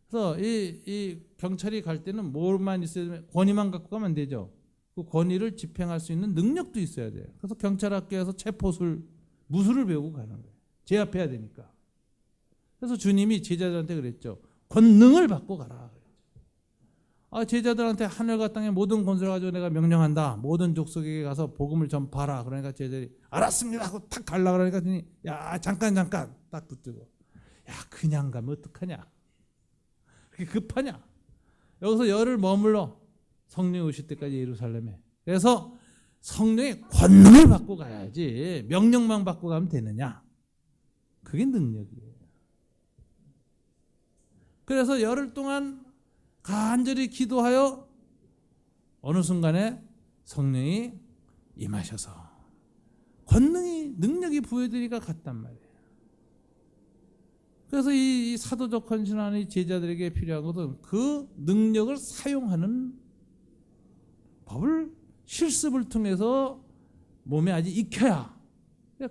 그래서 이 경찰이 갈 때는 뭘만 있어야 되면 권위만 갖고 가면 안 되죠. 그 권위를 집행할 수 있는 능력도 있어야 돼요. 그래서 경찰학교에서 체포술, 무술을 배우고 가는 거예요. 제압해야 되니까. 그래서 주님이 제자들한테 그랬죠. 권능을 받고 가라. 제자들한테 하늘과 땅의 모든 권세를 가지고 내가 명령한다. 모든 족속에게 가서 복음을 전파하라. 그러니까 제자들이 알았습니다 하고 탁 가려고 그러니까 주님이 야 잠깐 딱 붙들고 야 그냥 가면 어떡하냐. 그렇게 급하냐. 여기서 열흘 머물러 성령이 오실 때까지 예루살렘에. 그래서 성령의 권능을 받고 가야지 명령만 받고 가면 되느냐. 그게 능력이에요. 그래서 열흘 동안 간절히 기도하여 어느 순간에 성령이 임하셔서 능력이 부여되니까 갔단 말이에요. 그래서 이 사도적 헌신하는 제자들에게 필요한 것은 그 능력을 사용하는 법을 실습을 통해서 몸에 아직 익혀야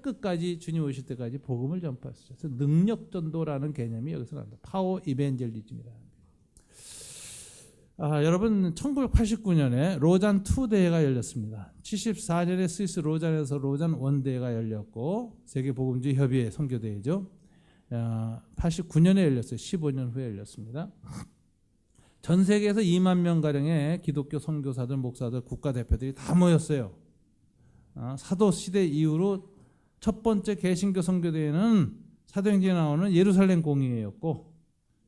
끝까지 주님 오실 때까지 복음을 전파할 수 있어요. 그래서 능력 전도라는 개념이 여기서 나옵니다. 파워 이벤젤리즘이라는. 여러분 1989년에 로잔 2 대회가 열렸습니다. 74년에 스위스 로잔에서 로잔 1 대회가 열렸고 세계복음주의 협의회 선교대회죠. 89년에 열렸어요. 15년 후에 열렸습니다. 전 세계에서 2만 명가량의 기독교 선교사들, 목사들, 국가대표들이 다 모였어요. 사도시대 이후로 첫 번째 개신교 선교대회는 사도행전에 나오는 예루살렘 공의회였고,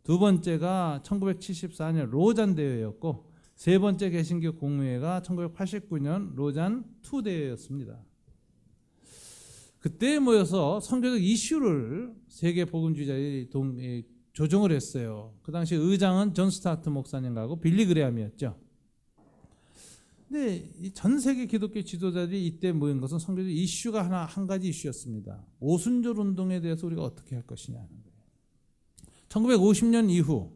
두 번째가 1974년 로잔 대회였고, 세 번째 개신교 공의회가 1989년 로잔 2 대회였습니다. 그때 모여서 선교적 이슈를 세계 복음주의자들이 조정을 했어요. 그 당시 의장은 존 스타트 목사님하고 빌리 그레함이었죠. 근데 이 전 세계 기독교 지도자들이 이때 모인 것은 선교적 이슈가 한 가지 이슈였습니다. 오순절 운동에 대해서 우리가 어떻게 할 것이냐는 거예요. 1950년 이후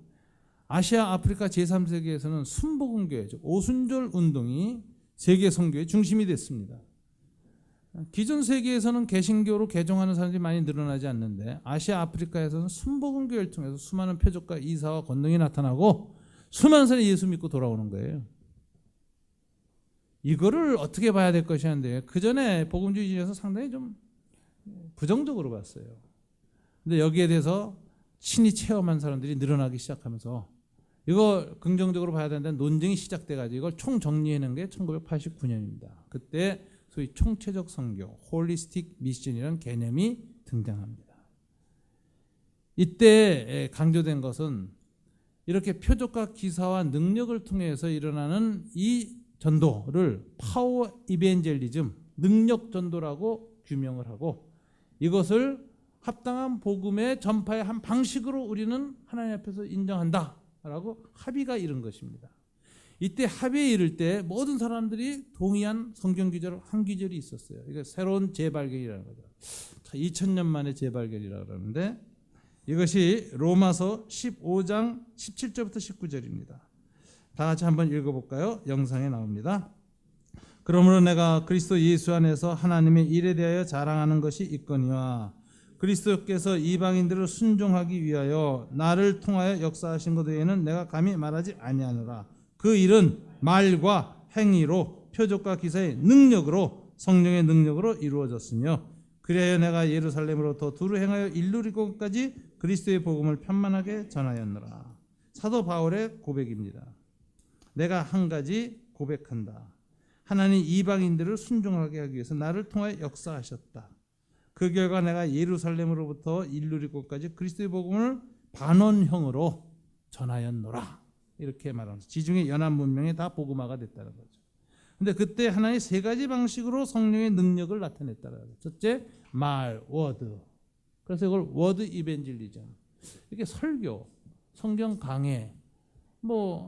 아시아, 아프리카 제3세계에서는 순복음교회, 즉 오순절 운동이 세계 선교의 중심이 됐습니다. 기존 세계에서는 개신교로 개종하는 사람들이 많이 늘어나지 않는데 아시아, 아프리카에서는 순복음교회를 통해서 수많은 표적과 이사와 권능이 나타나고 수많은 사람이 예수 믿고 돌아오는 거예요. 이거를 어떻게 봐야 될 것이냐는데, 그 전에 복음주의에서 상당히 좀 부정적으로 봤어요. 근데 여기에 대해서 친히 체험한 사람들이 늘어나기 시작하면서 이거 긍정적으로 봐야 된다는 논쟁이 시작돼가지고 이걸 총정리하는 게 1989년입니다. 그때 소위 총체적 선교, 홀리스틱 미션이라는 개념이 등장합니다. 이때 강조된 것은 이렇게 표적과 기사와 능력을 통해서 일어나는 이 전도를 파워 이벤젤리즘, 능력 전도라고 규명을 하고, 이것을 합당한 복음의 전파의 한 방식으로 우리는 하나님 앞에서 인정한다라고 합의가 이른 것입니다. 이때 합의에 이를 때 모든 사람들이 동의한 성경 구절 한 구절이 있었어요. 이거 새로운 재발견이라는 거죠. 2000년 만에 재발견이라고 그러는데, 이것이 로마서 15장 17절부터 19절입니다. 다 같이 한번 읽어볼까요? 영상에 나옵니다. 그러므로 내가 그리스도 예수 안에서 하나님의 일에 대하여 자랑하는 것이 있거니와 그리스도께서 이방인들을 순종하기 위하여 나를 통하여 역사하신 것 외에는 내가 감히 말하지 아니하노라. 그 일은 말과 행위로 표적과 기사의 능력으로 성령의 능력으로 이루어졌으며, 그리하여 내가 예루살렘으로부터 두루 행하여 일루리고까지 그리스도의 복음을 편만하게 전하였노라. 사도 바울의 고백입니다. 내가 한 가지 고백한다. 하나님 이방인들을 순종하게 하기 위해서 나를 통하여 역사하셨다. 그 결과 내가 예루살렘으로부터 일루리고까지 그리스도의 복음을 반원형으로 전하였노라. 이렇게 말하면서 지중해 연안 문명에 다 복음화가 됐다는 거죠. 근데 그때 하나의 세 가지 방식으로 성령의 능력을 나타냈다는 거죠. 첫째, 말, 워드. 그래서 이걸 워드 이벤젤리즘. 이렇게 설교, 성경 강해,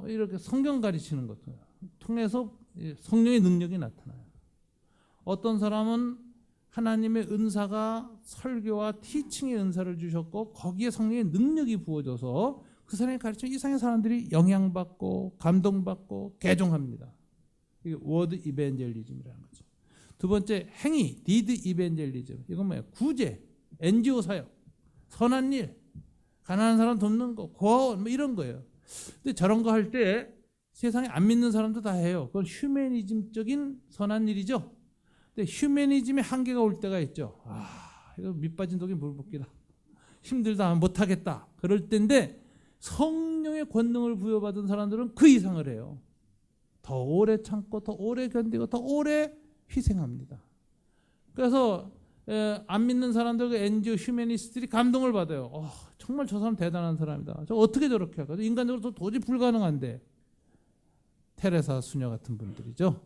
이렇게 성경 가르치는 것들 통해서 성령의 능력이 나타나요. 어떤 사람은 하나님의 은사가 설교와 티칭의 은사를 주셨고 거기에 성령의 능력이 부어져서 그 사람이 가르치는 이상의 사람들이 영향받고 감동받고 개종합니다. 이게 워드 이벤젤리즘이라는 거죠. 두 번째, 행위, 디드 이벤젤리즘. 이건 뭐예요? 구제, NGO 사역, 선한 일, 가난한 사람 돕는 거, 고아원 이런 거예요. 근데 저런 거 할 때 세상에 안 믿는 사람도 다 해요. 그건 휴머니즘적인 선한 일이죠. 근데 휴머니즘의 한계가 올 때가 있죠. 이거 밑빠진 독이 물 붓기다. 힘들다, 못하겠다. 그럴 때인데 성령의 권능을 부여받은 사람들은 그 이상을 해요. 더 오래 참고 더 오래 견디고 더 오래 희생합니다. 그래서 안 믿는 사람들, 그 NGO 휴머니스트들이 감동을 받아요. 정말 저 사람 대단한 사람이다. 저 어떻게 저렇게 할까? 인간적으로 도저히 불가능한데. 테레사 수녀 같은 분들이죠.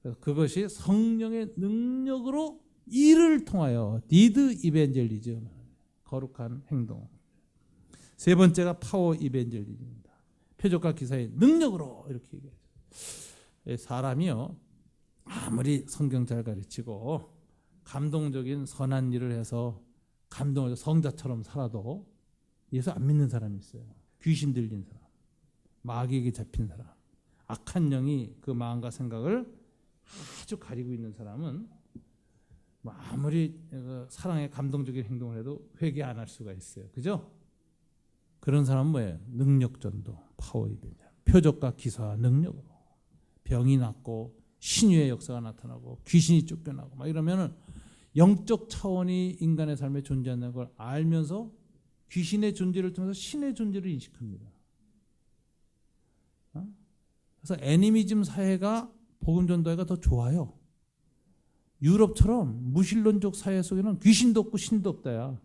그래서 그것이 성령의 능력으로 일을 통하여 디드 이벤젤리즘, 거룩한 행동. 세 번째가 파워 이벤젤리즘입니다. 표적과 기사의 능력으로 이렇게 얘기하죠. 사람이요, 아무리 성경 잘 가르치고 감동적인 선한 일을 해서 감동을 성자처럼 살아도 예수 안 믿는 사람이 있어요. 귀신 들린 사람, 마귀에게 잡힌 사람, 악한 영이 그 마음과 생각을 아주 가리고 있는 사람은 아무리 사랑의 감동적인 행동을 해도 회개 안 할 수가 있어요. 그죠? 그런 사람은 뭐예요? 능력 전도, 파워 이벤트. 표적과 기사와 능력으로 병이 낫고 신유의 역사가 나타나고 귀신이 쫓겨나고 막 이러면은 영적 차원이 인간의 삶에 존재한다는 걸 알면서 귀신의 존재를 통해서 신의 존재를 인식합니다. 그래서 애니미즘 사회가 복음 전도회가 더 좋아요. 유럽처럼 무신론적 사회 속에는 귀신도 없고 신도 없다야.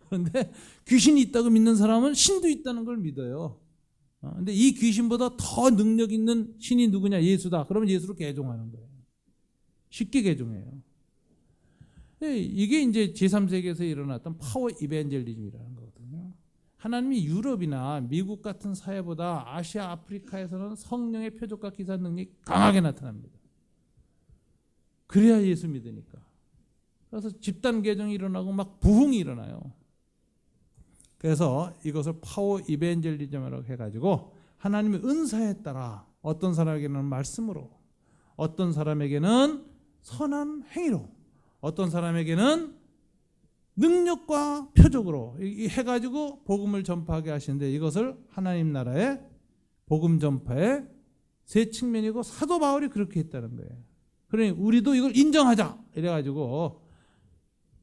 그런데 귀신이 있다고 믿는 사람은 신도 있다는 걸 믿어요. 근데 이 귀신보다 더 능력 있는 신이 누구냐? 예수다. 그러면 예수로 개종하는 거예요. 쉽게 개종해요. 이게 이제 제3세기에서 일어났던 파워 이벤젤리즘이라는 거거든요. 하나님이 유럽이나 미국 같은 사회보다 아시아, 아프리카에서는 성령의 표적과 기사 능력이 강하게 나타납니다. 그래야 예수 믿으니까. 그래서 집단 개종이 일어나고 막 부흥이 일어나요. 그래서 이것을 파워 이벤젤리즘이라고 해가지고 하나님의 은사에 따라 어떤 사람에게는 말씀으로, 어떤 사람에게는 선한 행위로, 어떤 사람에게는 능력과 표적으로 해가지고 복음을 전파하게 하시는데, 이것을 하나님 나라의 복음 전파의 세 측면이고 사도 바울이 그렇게 했다는 거예요. 그러니 우리도 이걸 인정하자 이래가지고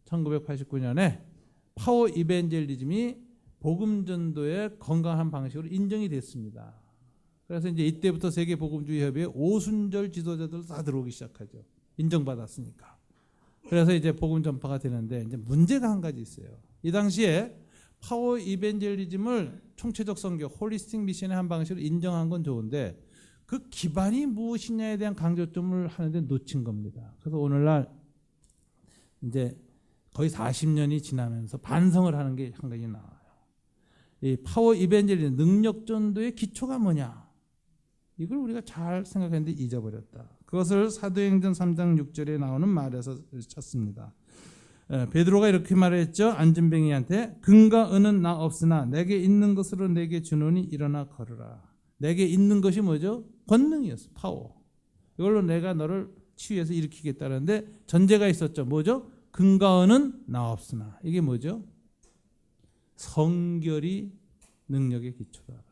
1989년에 파워 이벤젤리즘이 복음 전도의 건강한 방식으로 인정이 됐습니다. 그래서 이제 이때부터 세계 복음주의 협의회 오순절 지도자들 다 들어오기 시작하죠. 인정받았으니까. 그래서 이제 복음 전파가 되는데, 이제 문제가 한 가지 있어요. 이 당시에 파워 이벤젤리즘을 총체적 선교, 홀리스틱 미션의 한 방식으로 인정한 건 좋은데 그 기반이 무엇이냐에 대한 강조점을 하는데 놓친 겁니다. 그래서 오늘날 이제 거의 40년이 지나면서 반성을 하는 게 한 가지 나와요. 이 파워 이벤젤리즘, 능력 전도의 기초가 뭐냐? 이걸 우리가 잘 생각했는데 잊어버렸다. 그것을 사도행전 3장 6절에 나오는 말에서 찾습니다. 베드로가 이렇게 말했죠. 안진뱅이한테 금과 은은 나 없으나 내게 있는 것으로 내게 주노니 일어나 걸으라. 내게 있는 것이 뭐죠? 권능이었어. 파워. 이걸로 내가 너를 치유해서 일으키겠다는데 전제가 있었죠. 뭐죠? 금과 은은 나 없으나. 이게 뭐죠? 성결이 능력의 기초다.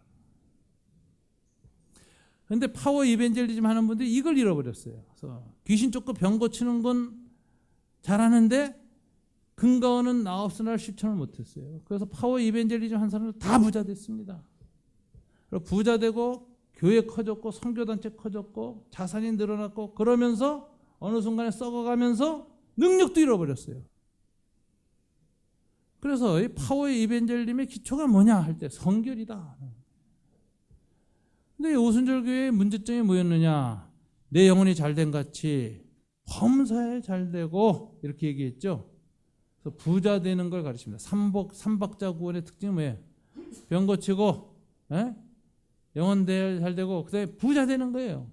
그런데 파워 이벤젤리즘 하는 분들이 이걸 잃어버렸어요. 그래서 귀신 쫓고 병 고치는 건 잘하는데 금과 은은 나 없으나를 실천을 못했어요. 그래서 파워 이벤젤리즘 한 사람들 다 부자 됐습니다. 그리고 부자 되고 교회 커졌고 선교단체 커졌고 자산이 늘어났고, 그러면서 어느 순간에 썩어가면서 능력도 잃어버렸어요. 그래서 이 파워 이벤젤리즘의 기초가 뭐냐 할 때 성결이다. 근데 오순절 교회의 문제점이 뭐였느냐? 내 영혼이 잘된 같이 범사에 잘되고 이렇게 얘기했죠. 그래서 부자 되는 걸 가르칩니다. 삼박자 구원의 특징이 뭐예요? 병 고치고 영혼 잘되고 그다음에 부자 되는 거예요.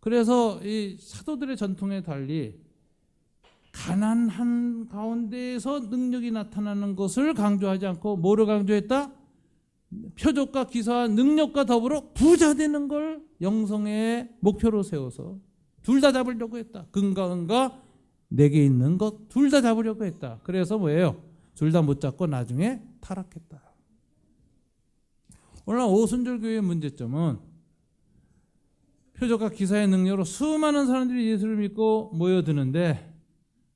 그래서 이 사도들의 전통에 달리 가난한 가운데에서 능력이 나타나는 것을 강조하지 않고 뭐를 강조했다? 표적과 기사와 능력과 더불어 부자 되는 걸 영성의 목표로 세워서 둘 다 잡으려고 했다. 금과 은과 내게 있는 것 둘 다 잡으려고 했다. 그래서 뭐예요? 둘 다 못 잡고 나중에 타락했다. 오늘 오순절 교회의 문제점은 표적과 기사의 능력으로 수많은 사람들이 예수를 믿고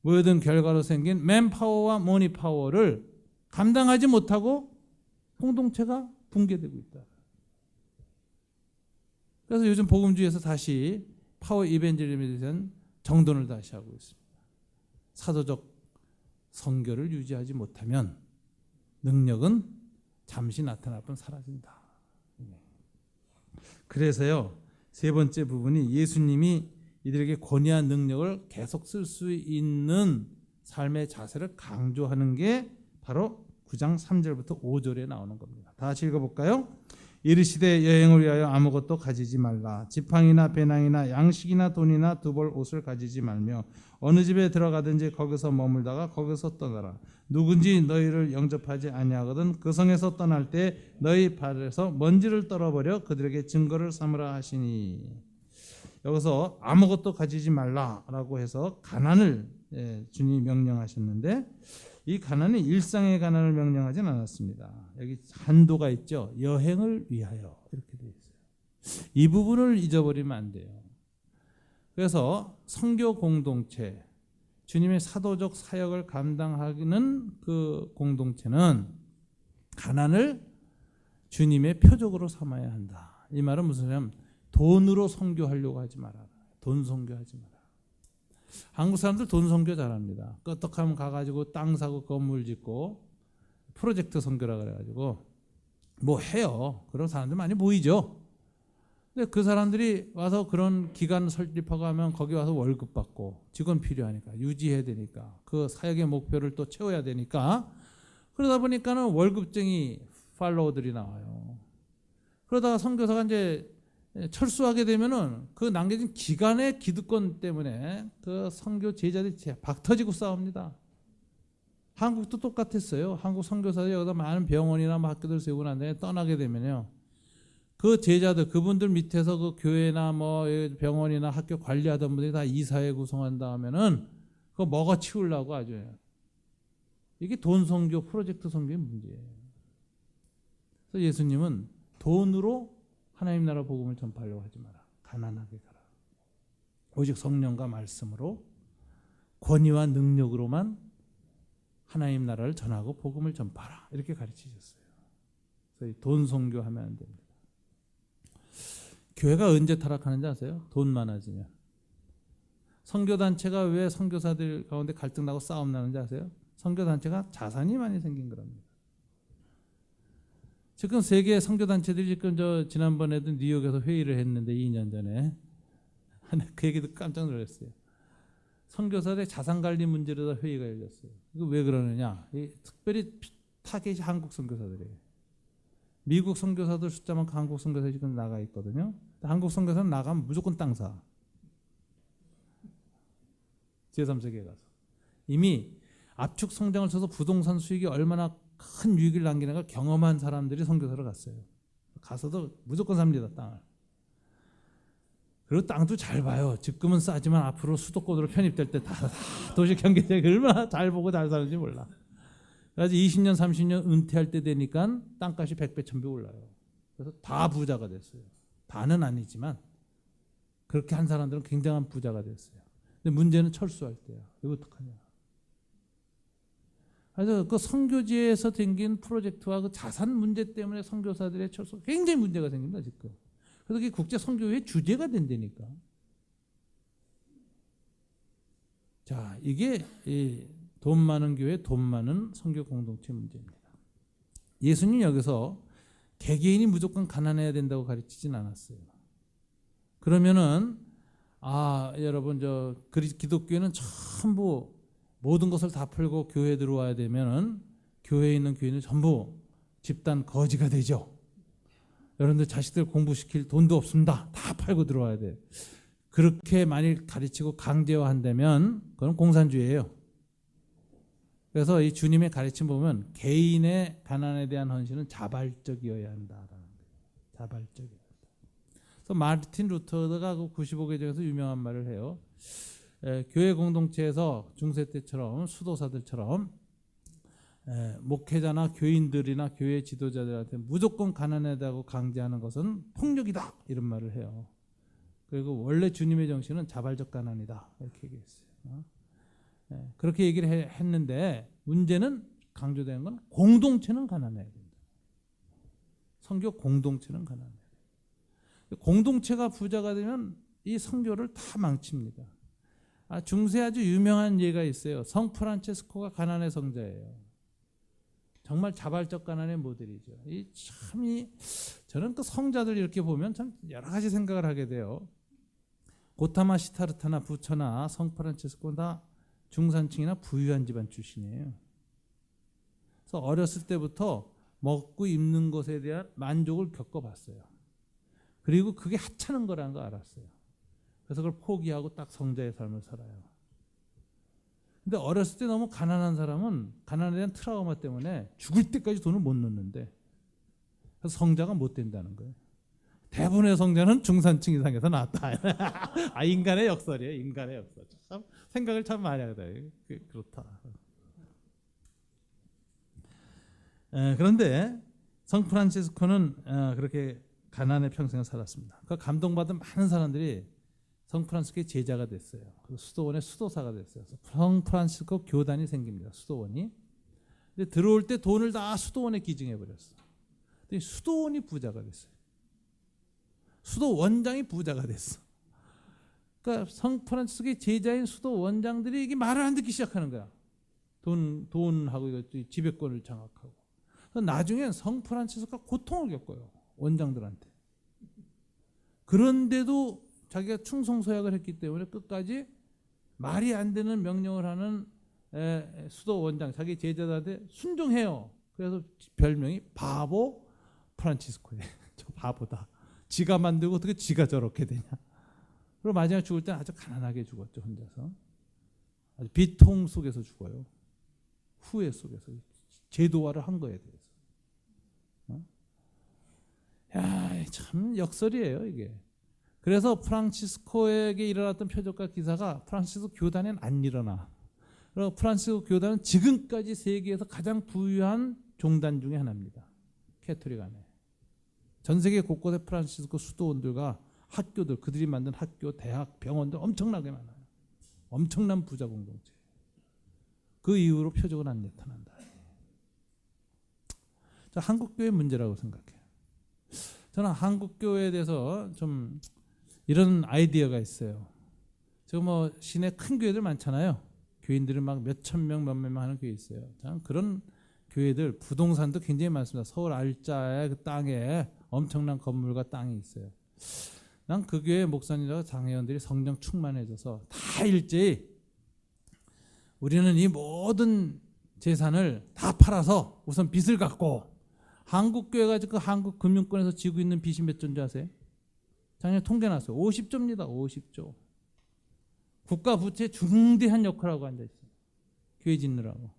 모여든 결과로 생긴 맨파워와 머니파워를 감당하지 못하고 공동체가 붕괴되고 있다. 그래서 요즘 복음주의에서 다시 파워 이벤젤리즘에 대한 정돈을 다시 하고 있습니다. 사도적 선교를 유지하지 못하면 능력은 잠시 나타날 뿐 사라진다. 그래서요, 세 번째 부분이 예수님이 이들에게 권위한 능력을 계속 쓸 수 있는 삶의 자세를 강조하는 게 바로 9장 3절부터 5절에 나오는 겁니다. 다 같이 읽어볼까요? 이르시되 여행을 위하여 아무것도 가지지 말라. 지팡이나 배낭이나 양식이나 돈이나 두 벌 옷을 가지지 말며 어느 집에 들어가든지 거기서 머물다가 거기서 떠나라. 누군지 너희를 영접하지 아니하거든 그 성에서 떠날 때 너희 발에서 먼지를 떨어버려 그들에게 증거를 삼으라 하시니. 여기서 아무것도 가지지 말라라고 해서 가난을 주님이 명령하셨는데, 이 가난은 일상의 가난을 명령하진 않았습니다. 여기 한도가 있죠. 여행을 위하여 이렇게 되어 있어요. 이 부분을 잊어버리면 안 돼요. 그래서 선교 공동체, 주님의 사도적 사역을 감당하는 그 공동체는 가난을 주님의 표적으로 삼아야 한다. 이 말은 무슨 말이냐면 돈으로 선교하려고 하지 마라. 돈 선교하지 마라. 한국 사람들 돈 선교 잘합니다. 끄떡하면 가가지고 땅 사고 건물 짓고 프로젝트 선교라 그래가지고 뭐 해요. 그런 사람들 많이 보이죠. 근데 그 사람들이 와서 그런 기관 설립하고 하면 거기 와서 월급 받고 직원 필요하니까 유지해야 되니까 그 사역의 목표를 또 채워야 되니까 그러다 보니까는 월급쟁이 팔로워들이 나와요. 그러다가 선교사가 이제 철수하게 되면은 그 남겨진 기간의 기득권 때문에 그 선교 제자들이 박터지고 싸웁니다. 한국도 똑같았어요. 한국 선교사들이 여기다 많은 병원이나 뭐 학교들 세우고 난 다음에 떠나게 되면요. 그 제자들, 그분들 밑에서 그 교회나 뭐 병원이나 학교 관리하던 분들이 다 이사회 구성한다 하면은 그거 먹어 치우려고 아주. 이게 돈 선교, 프로젝트 선교의 문제예요. 그래서 예수님은 돈으로 하나님 나라 복음을 전파하려고 하지 마라. 가난하게 가라. 오직 성령과 말씀으로 권위와 능력으로만 하나님 나라를 전하고 복음을 전파하라. 이렇게 가르치셨어요. 그래서 돈 선교하면 안 됩니다. 교회가 언제 타락하는지 아세요? 돈 많아지면. 선교단체가 왜 선교사들 가운데 갈등 나고 싸움 나는지 아세요? 선교단체가 자산이 많이 생긴 거랍니다. 지금 세계 선교단체들이 지금 지난번에도 뉴욕에서 회의를 했는데 2년 전에 그 얘기도 깜짝 놀랐어요. 선교사들의 자산관리 문제로 회의가 열렸어요. 이거 왜 그러느냐? 특별히 타겟이 한국 선교사들이에요. 미국 선교사들 숫자만큼 한국 선교사들이 지금 나가 있거든요. 한국 선교사는 나가면 무조건 땅 사. 제3세계에 가서. 이미 압축 성장을 쳐서 부동산 수익이 얼마나 큰 유익을 남기는가 경험한 사람들이 선교사를 갔어요. 가서도 무조건 삽니다, 땅을. 그리고 땅도 잘 봐요. 집금은 싸지만 앞으로 수도권으로 편입될 때 다 도시 경제력이 얼마나 잘 보고 잘 사는지 몰라. 그래서 20년, 30년 은퇴할 때 되니까 땅값이 100배, 1000배 올라요. 그래서 다 부자가 됐어요. 다는 아니지만 그렇게 한 사람들은 굉장한 부자가 됐어요. 근데 문제는 철수할 때야. 이거 어떡하냐. 그래서 그 선교지에서 생긴 프로젝트와 그 자산 문제 때문에 선교사들의 철수 굉장히 문제가 생깁니다, 지금. 그래서 그게 국제 선교의 주제가 된다니까. 자, 이게 돈 많은 교회, 돈 많은 선교 공동체 문제입니다. 예수님 여기서 개개인이 무조건 가난해야 된다고 가르치진 않았어요. 그러면은 여러분 기독교는 전부 모든 것을 다 풀고 교회에 들어와야 되면은 교회에 있는 교인은 전부 집단 거지가 되죠. 여러분들 자식들 공부시킬 돈도 없습니다. 다 팔고 들어와야 돼. 그렇게 만일 가르치고 강제화한다면 그건 공산주의예요. 그래서 이 주님의 가르침 보면 개인의 가난에 대한 헌신은 자발적이어야 한다라는 거예요. 자발적이어야 한다. 그래서 마르틴 루터가 그 95개 중에서 유명한 말을 해요. 교회 공동체에서 중세 때처럼 수도사들처럼 목회자나 교인들이나 교회 지도자들한테 무조건 가난하다고 강제하는 것은 폭력이다 이런 말을 해요. 그리고 원래 주님의 정신은 자발적 가난이다 이렇게 얘기했어요. 그렇게 얘기를 했는데 문제는 강조되는 건 공동체는 가난해야 된다. 선교 공동체는 가난해야 된다. 공동체가 부자가 되면 이 선교를 다 망칩니다. 중세 아주 유명한 예가 있어요. 성 프란체스코가 가난의 성자예요. 정말 자발적 가난의 모델이죠. 저는 그 성자들 이렇게 보면 참 여러 가지 생각을 하게 돼요. 고타마 시타르타나 부처나 성 프란체스코는 다 중산층이나 부유한 집안 출신이에요. 그래서 어렸을 때부터 먹고 입는 것에 대한 만족을 겪어봤어요. 그리고 그게 하찮은 거라는 거 알았어요. 그래서 그걸 포기하고 딱 성자의 삶을 살아요. 근데 어렸을 때 너무 가난한 사람은 가난에 대한 트라우마 때문에 죽을 때까지 돈을 못 넣는데 그래서 성자가 못 된다는 거예요. 대부분의 성자는 중산층 이상에서 나왔다. 인간의 역설이에요. 인간의 역설. 참 생각을 참 많이 하거든요. 그렇다. 그런데 성 프란치스코는 그렇게 가난의 평생을 살았습니다. 그 감동받은 많은 사람들이 성프란시스코의 제자가 됐어요. 그 수도원의 수도사가 됐어요. 성프란시스코 교단이 생깁니다. 수도원이. 근데 들어올 때 돈을 다 수도원에 기증해 버렸어. 근데 수도원이 부자가 됐어요. 수도원장이 부자가 됐어. 그러니까 성프란시스코의 제자인 수도원장들이 이게 말을 안 듣기 시작하는 거야. 돈하고 지배권을 장악하고. 나중엔 성프란시스코가 고통을 겪어요. 원장들한테. 그런데도 자기가 충성서약을 했기 때문에 끝까지 말이 안 되는 명령을 하는 수도 원장, 자기 제자들한테 순종해요. 그래서 별명이 바보 프란치스코예요. 저 바보다. 지가 만들고 어떻게 지가 저렇게 되냐. 그리고 마지막에 죽을 때는 아주 가난하게 죽었죠. 혼자서. 아주 비통 속에서 죽어요. 후회 속에서. 제도화를 한 거에 대해서. 야, 참 역설이에요 이게. 그래서 프란치스코에게 일어났던 표적과 기사가 프란치스코 교단에는 안 일어나. 그리고 프란치스코 교단은 지금까지 세계에서 가장 부유한 종단 중에 하나입니다. 캐토릭 안에. 전 세계 곳곳에 프란치스코 수도원들과 학교들, 그들이 만든 학교, 대학, 병원들 엄청나게 많아요. 엄청난 부자 공동체. 그 이후로 표적은 안 나타난다. 자, 한국교회 문제라고 생각해요. 저는 한국교회에 대해서 좀 이런 아이디어가 있어요. 지금 뭐 시내 큰 교회들 많잖아요. 교인들이 막 몇천 명, 몇몇 명 하는 교회 있어요. 저는 그런 교회들 부동산도 굉장히 많습니다. 서울 알짜의 그 땅에 엄청난 건물과 땅이 있어요. 난 그 교회 목사님과 장회원들이 성령 충만해져서 다 일제히 우리는 이 모든 재산을 다 팔아서 우선 빚을 갚고 한국교회가 지금 한국 금융권에서 지고 있는 빚이 몇 조인지 아세요? 작년에 통계 났어요. 50조입니다. 50조. 국가 부채 중대한 역할하고 앉아있어요. 교회 짓느라고.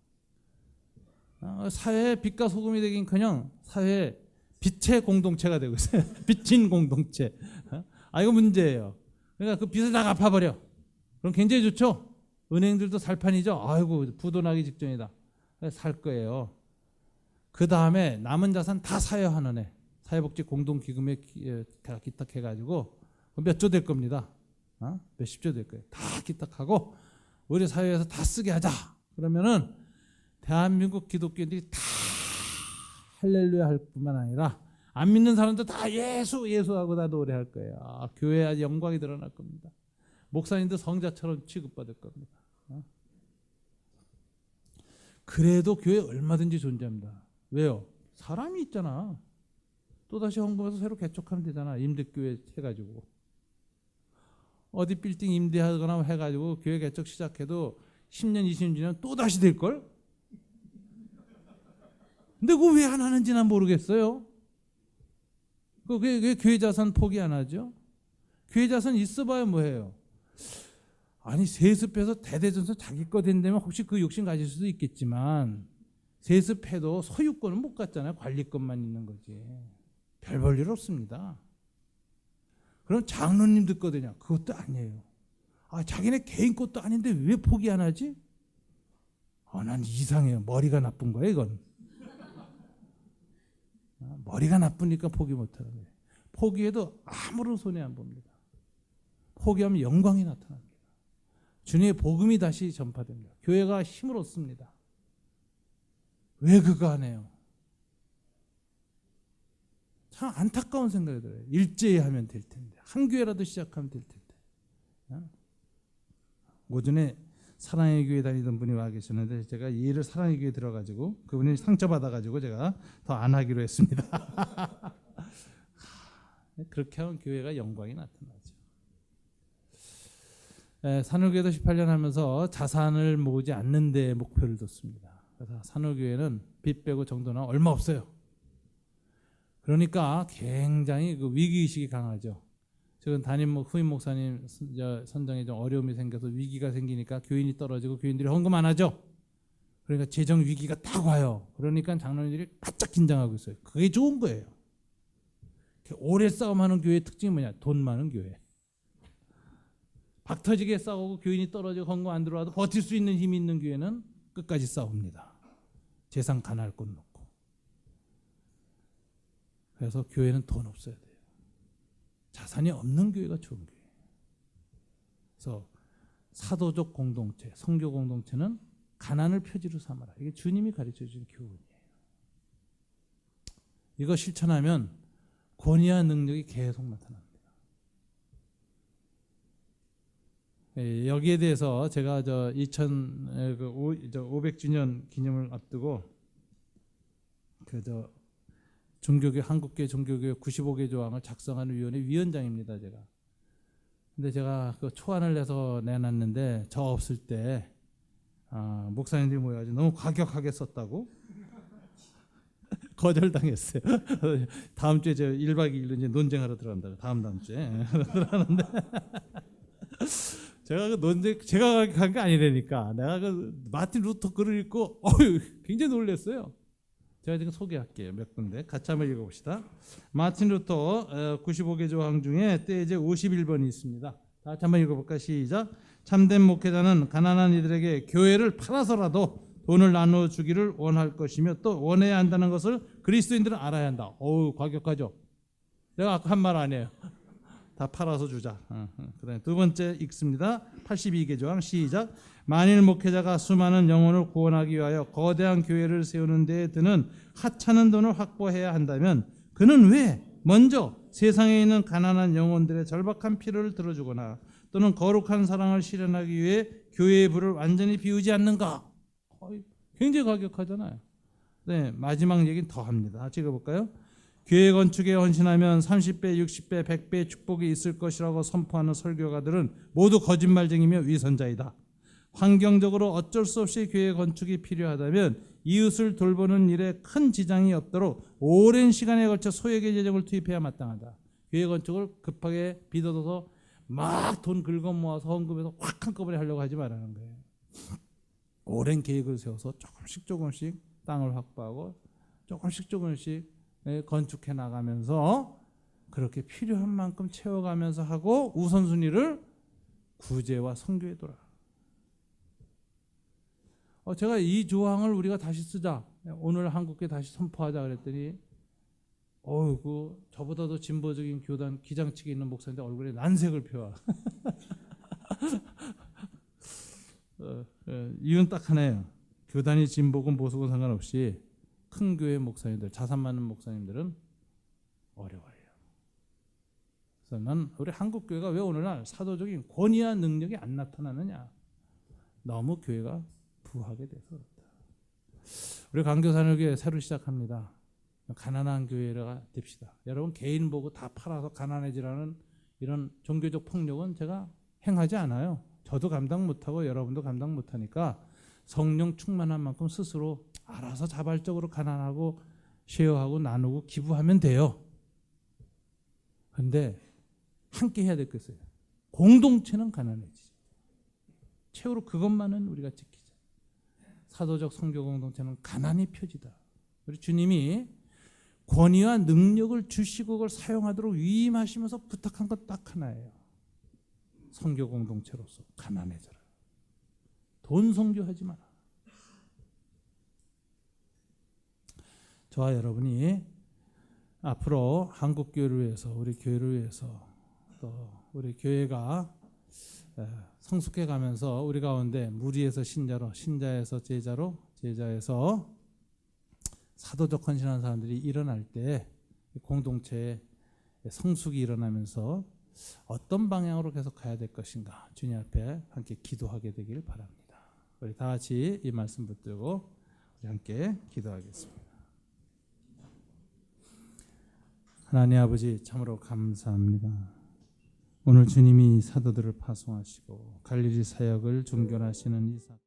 사회에 빚과 소금이 되긴커녕 사회에 빚의 공동체가 되고 있어요. 빚진 공동체. 이거 문제예요. 그러니까 그 빚을 다 갚아버려. 그럼 굉장히 좋죠? 은행들도 살판이죠. 아이고 부도나기 직전이다. 살 거예요. 그 다음에 남은 자산 다 사여하는 사회복지 공동기금에 기탁해가지고 몇 조 될 겁니다. 몇십 조 될 거예요. 다 기탁하고 우리 사회에서 다 쓰게 하자. 그러면은 대한민국 기독교인들이 다 할렐루야 할 뿐만 아니라 안 믿는 사람도 다 예수하고 다 노래할 거예요. 교회에 영광이 드러날 겁니다. 목사님도 성자처럼 취급받을 겁니다. 그래도 교회 얼마든지 존재합니다. 왜요? 사람이 있잖아. 또다시 헌금해서 새로 개척하면 되잖아. 임대교회 해가지고. 어디 빌딩 임대하거나 해가지고 교회 개척 시작해도 10년, 20년 또다시 될걸? 근데 그거 왜 안 하는지 난 모르겠어요. 왜 교회 자산 포기 안 하죠? 교회 자산 있어봐야 뭐해요? 아니 세습해서 대대전선 자기 거 된다면 혹시 그 욕심 가질 수도 있겠지만 세습해도 소유권은 못 갖잖아요. 관리권만 있는 거지. 별 볼 일 없습니다. 그럼 장로님들 거 되냐? 그것도 아니에요. 자기네 개인 것도 아닌데 왜 포기 안 하지? 난 이상해요. 머리가 나쁜 거야 이건. 머리가 나쁘니까 포기 못하는 거예요. 포기해도 아무런 손해 안 봅니다. 포기하면 영광이 나타납니다. 주님의 복음이 다시 전파됩니다. 교회가 힘을 얻습니다. 왜 그거 안 해요? 참 안타까운 생각이 들어요. 일제히 하면 될 텐데. 한 교회라도 시작하면 될 텐데. 오전에 사랑의 교회 다니던 분이 와 계셨는데 제가 이 일을 사랑의 교회 들어가지고 그분이 상처받아가지고 제가 더 안 하기로 했습니다. 그렇게 하면 교회가 영광이 나타나죠. 산울교회도 18년 하면서 자산을 모으지 않는 데 목표를 뒀습니다. 그래서 산울교회는 빚 빼고 정도는 얼마 없어요. 그러니까 굉장히 그 위기의식이 강하죠. 지금 후임 목사님 선정에 좀 어려움이 생겨서 위기가 생기니까 교인이 떨어지고 교인들이 헌금 안 하죠. 그러니까 재정 위기가 딱 와요. 그러니까 장로님들이 바짝 긴장하고 있어요. 그게 좋은 거예요. 오래 싸움하는 교회의 특징이 뭐냐? 돈 많은 교회. 박터지게 싸우고 교인이 떨어지고 헌금 안 들어와도 버틸 수 있는 힘이 있는 교회는 끝까지 싸웁니다. 재산 가날 곳 놓고. 그래서 교회는 돈 없어야 돼요. 자산이 없는 교회가 좋은 교회. 그래서 사도적 공동체, 성교 공동체는 가난을 표지로 삼아라. 이게 주님이 가르쳐 준 교훈이에요. 이거 실천하면 권위와 능력이 계속 나타납니다. 여기에 대해서 제가 500주년 기념을 앞두고 종교교 한국교회 종교교회 95개 조항을 작성하는 위원회 위원장입니다. 근데 제가 그 초안을 내서 내놨는데 저 없을 때 목사님들이 모여가지고 너무 과격하게 썼다고 거절당했어요. 다음 주에 저 1박 2일로 이제 논쟁하러 들어간다고. 다음 주에 들어가는데 제가 그 논쟁 제가 간 게 아니라니까. 내가 그 마틴 루터 글을 읽고 굉장히 놀랐어요. 제가 지금 소개할게요. 몇 군데 같이 한번 읽어봅시다. 마틴 루터 95개 조항 중에 떼제 51번이 있습니다. 다 같이 한번 읽어볼까? 시작. 참된 목회자는 가난한 이들에게 교회를 팔아서라도 돈을 나누어 주기를 원할 것이며 또 원해야 한다는 것을 그리스도인들은 알아야 한다. 과격하죠. 내가 아까 한 말 아니에요. 다 팔아서 주자. 그다음에 두 번째 읽습니다. 82개 조항 시작. 만일 목회자가 수많은 영혼을 구원하기 위하여 거대한 교회를 세우는 데에 드는 하찮은 돈을 확보해야 한다면 그는 왜 먼저 세상에 있는 가난한 영혼들의 절박한 필요를 들어주거나 또는 거룩한 사랑을 실현하기 위해 교회의 부를 완전히 비우지 않는가? 굉장히 과격하잖아요. 네, 마지막 얘기는 더 합니다. 같이 읽어볼까요? 교회 건축에 헌신하면 30배, 60배, 100배의 축복이 있을 것이라고 선포하는 설교가들은 모두 거짓말쟁이며 위선자이다. 환경적으로 어쩔 수 없이 교회 건축이 필요하다면 이웃을 돌보는 일에 큰 지장이 없도록 오랜 시간에 걸쳐 소액의 재정을 투입해야 마땅하다. 교회 건축을 급하게 빚어둬서 막 돈 긁어 모아서 헌금해서 확 한꺼번에 하려고 하지 말라는 거예요. 오랜 계획을 세워서 조금씩 땅을 확보하고 조금씩 건축해 나가면서 그렇게 필요한 만큼 채워가면서 하고 우선순위를 구제와 선교에 둬라. 제가 이 조항을 우리가 다시 쓰자. 오늘 한국에 다시 선포하자 그랬더니 저보다도 진보적인 교단 기장측에 있는 목사인데 얼굴에 난색을 펴. 이유는 딱 하나예요. 교단이 진보건 보수건 상관없이 큰 교회 목사님들, 자산 많은 목사님들은 어려워요. 그래서 난 우리 한국 교회가 왜 오늘날 사도적인 권위와 능력이 안 나타나느냐? 너무 교회가 부하게 돼서 그렇다. 우리 강교산을교회 새로 시작합니다. 가난한 교회가 됩시다. 여러분 개인 보고 다 팔아서 가난해지라는 이런 종교적 폭력은 제가 행하지 않아요. 저도 감당 못하고 여러분도 감당 못하니까 성령 충만한 만큼 스스로 알아서 자발적으로 가난하고 쉐어하고 나누고 기부하면 돼요. 그런데 함께 해야 될 것이에요. 공동체는 가난해지죠. 최후로 그것만은 우리가 지키자. 사도적 성교 공동체는 가난이 표지다. 우리 주님이 권위와 능력을 주시고 그걸 사용하도록 위임하시면서 부탁한 것 딱 하나예요. 성교 공동체로서 가난해져라. 돈 성교하지 마라. 저와 여러분이 앞으로 한국 교회를 위해서, 우리 교회를 위해서, 또 우리 교회가 성숙해 가면서 우리 가운데 무리에서 신자로, 신자에서 제자로, 제자에서 사도적 헌신하는 사람들이 일어날 때 공동체의 성숙이 일어나면서 어떤 방향으로 계속 가야 될 것인가 주님 앞에 함께 기도하게 되길 바랍니다. 우리 다 같이 이 말씀 붙들고 우리 함께 기도하겠습니다. 하나님 아버지 참으로 감사합니다. 오늘 주님이 사도들을 파송하시고 갈릴리 사역을 종결하시는 이 사건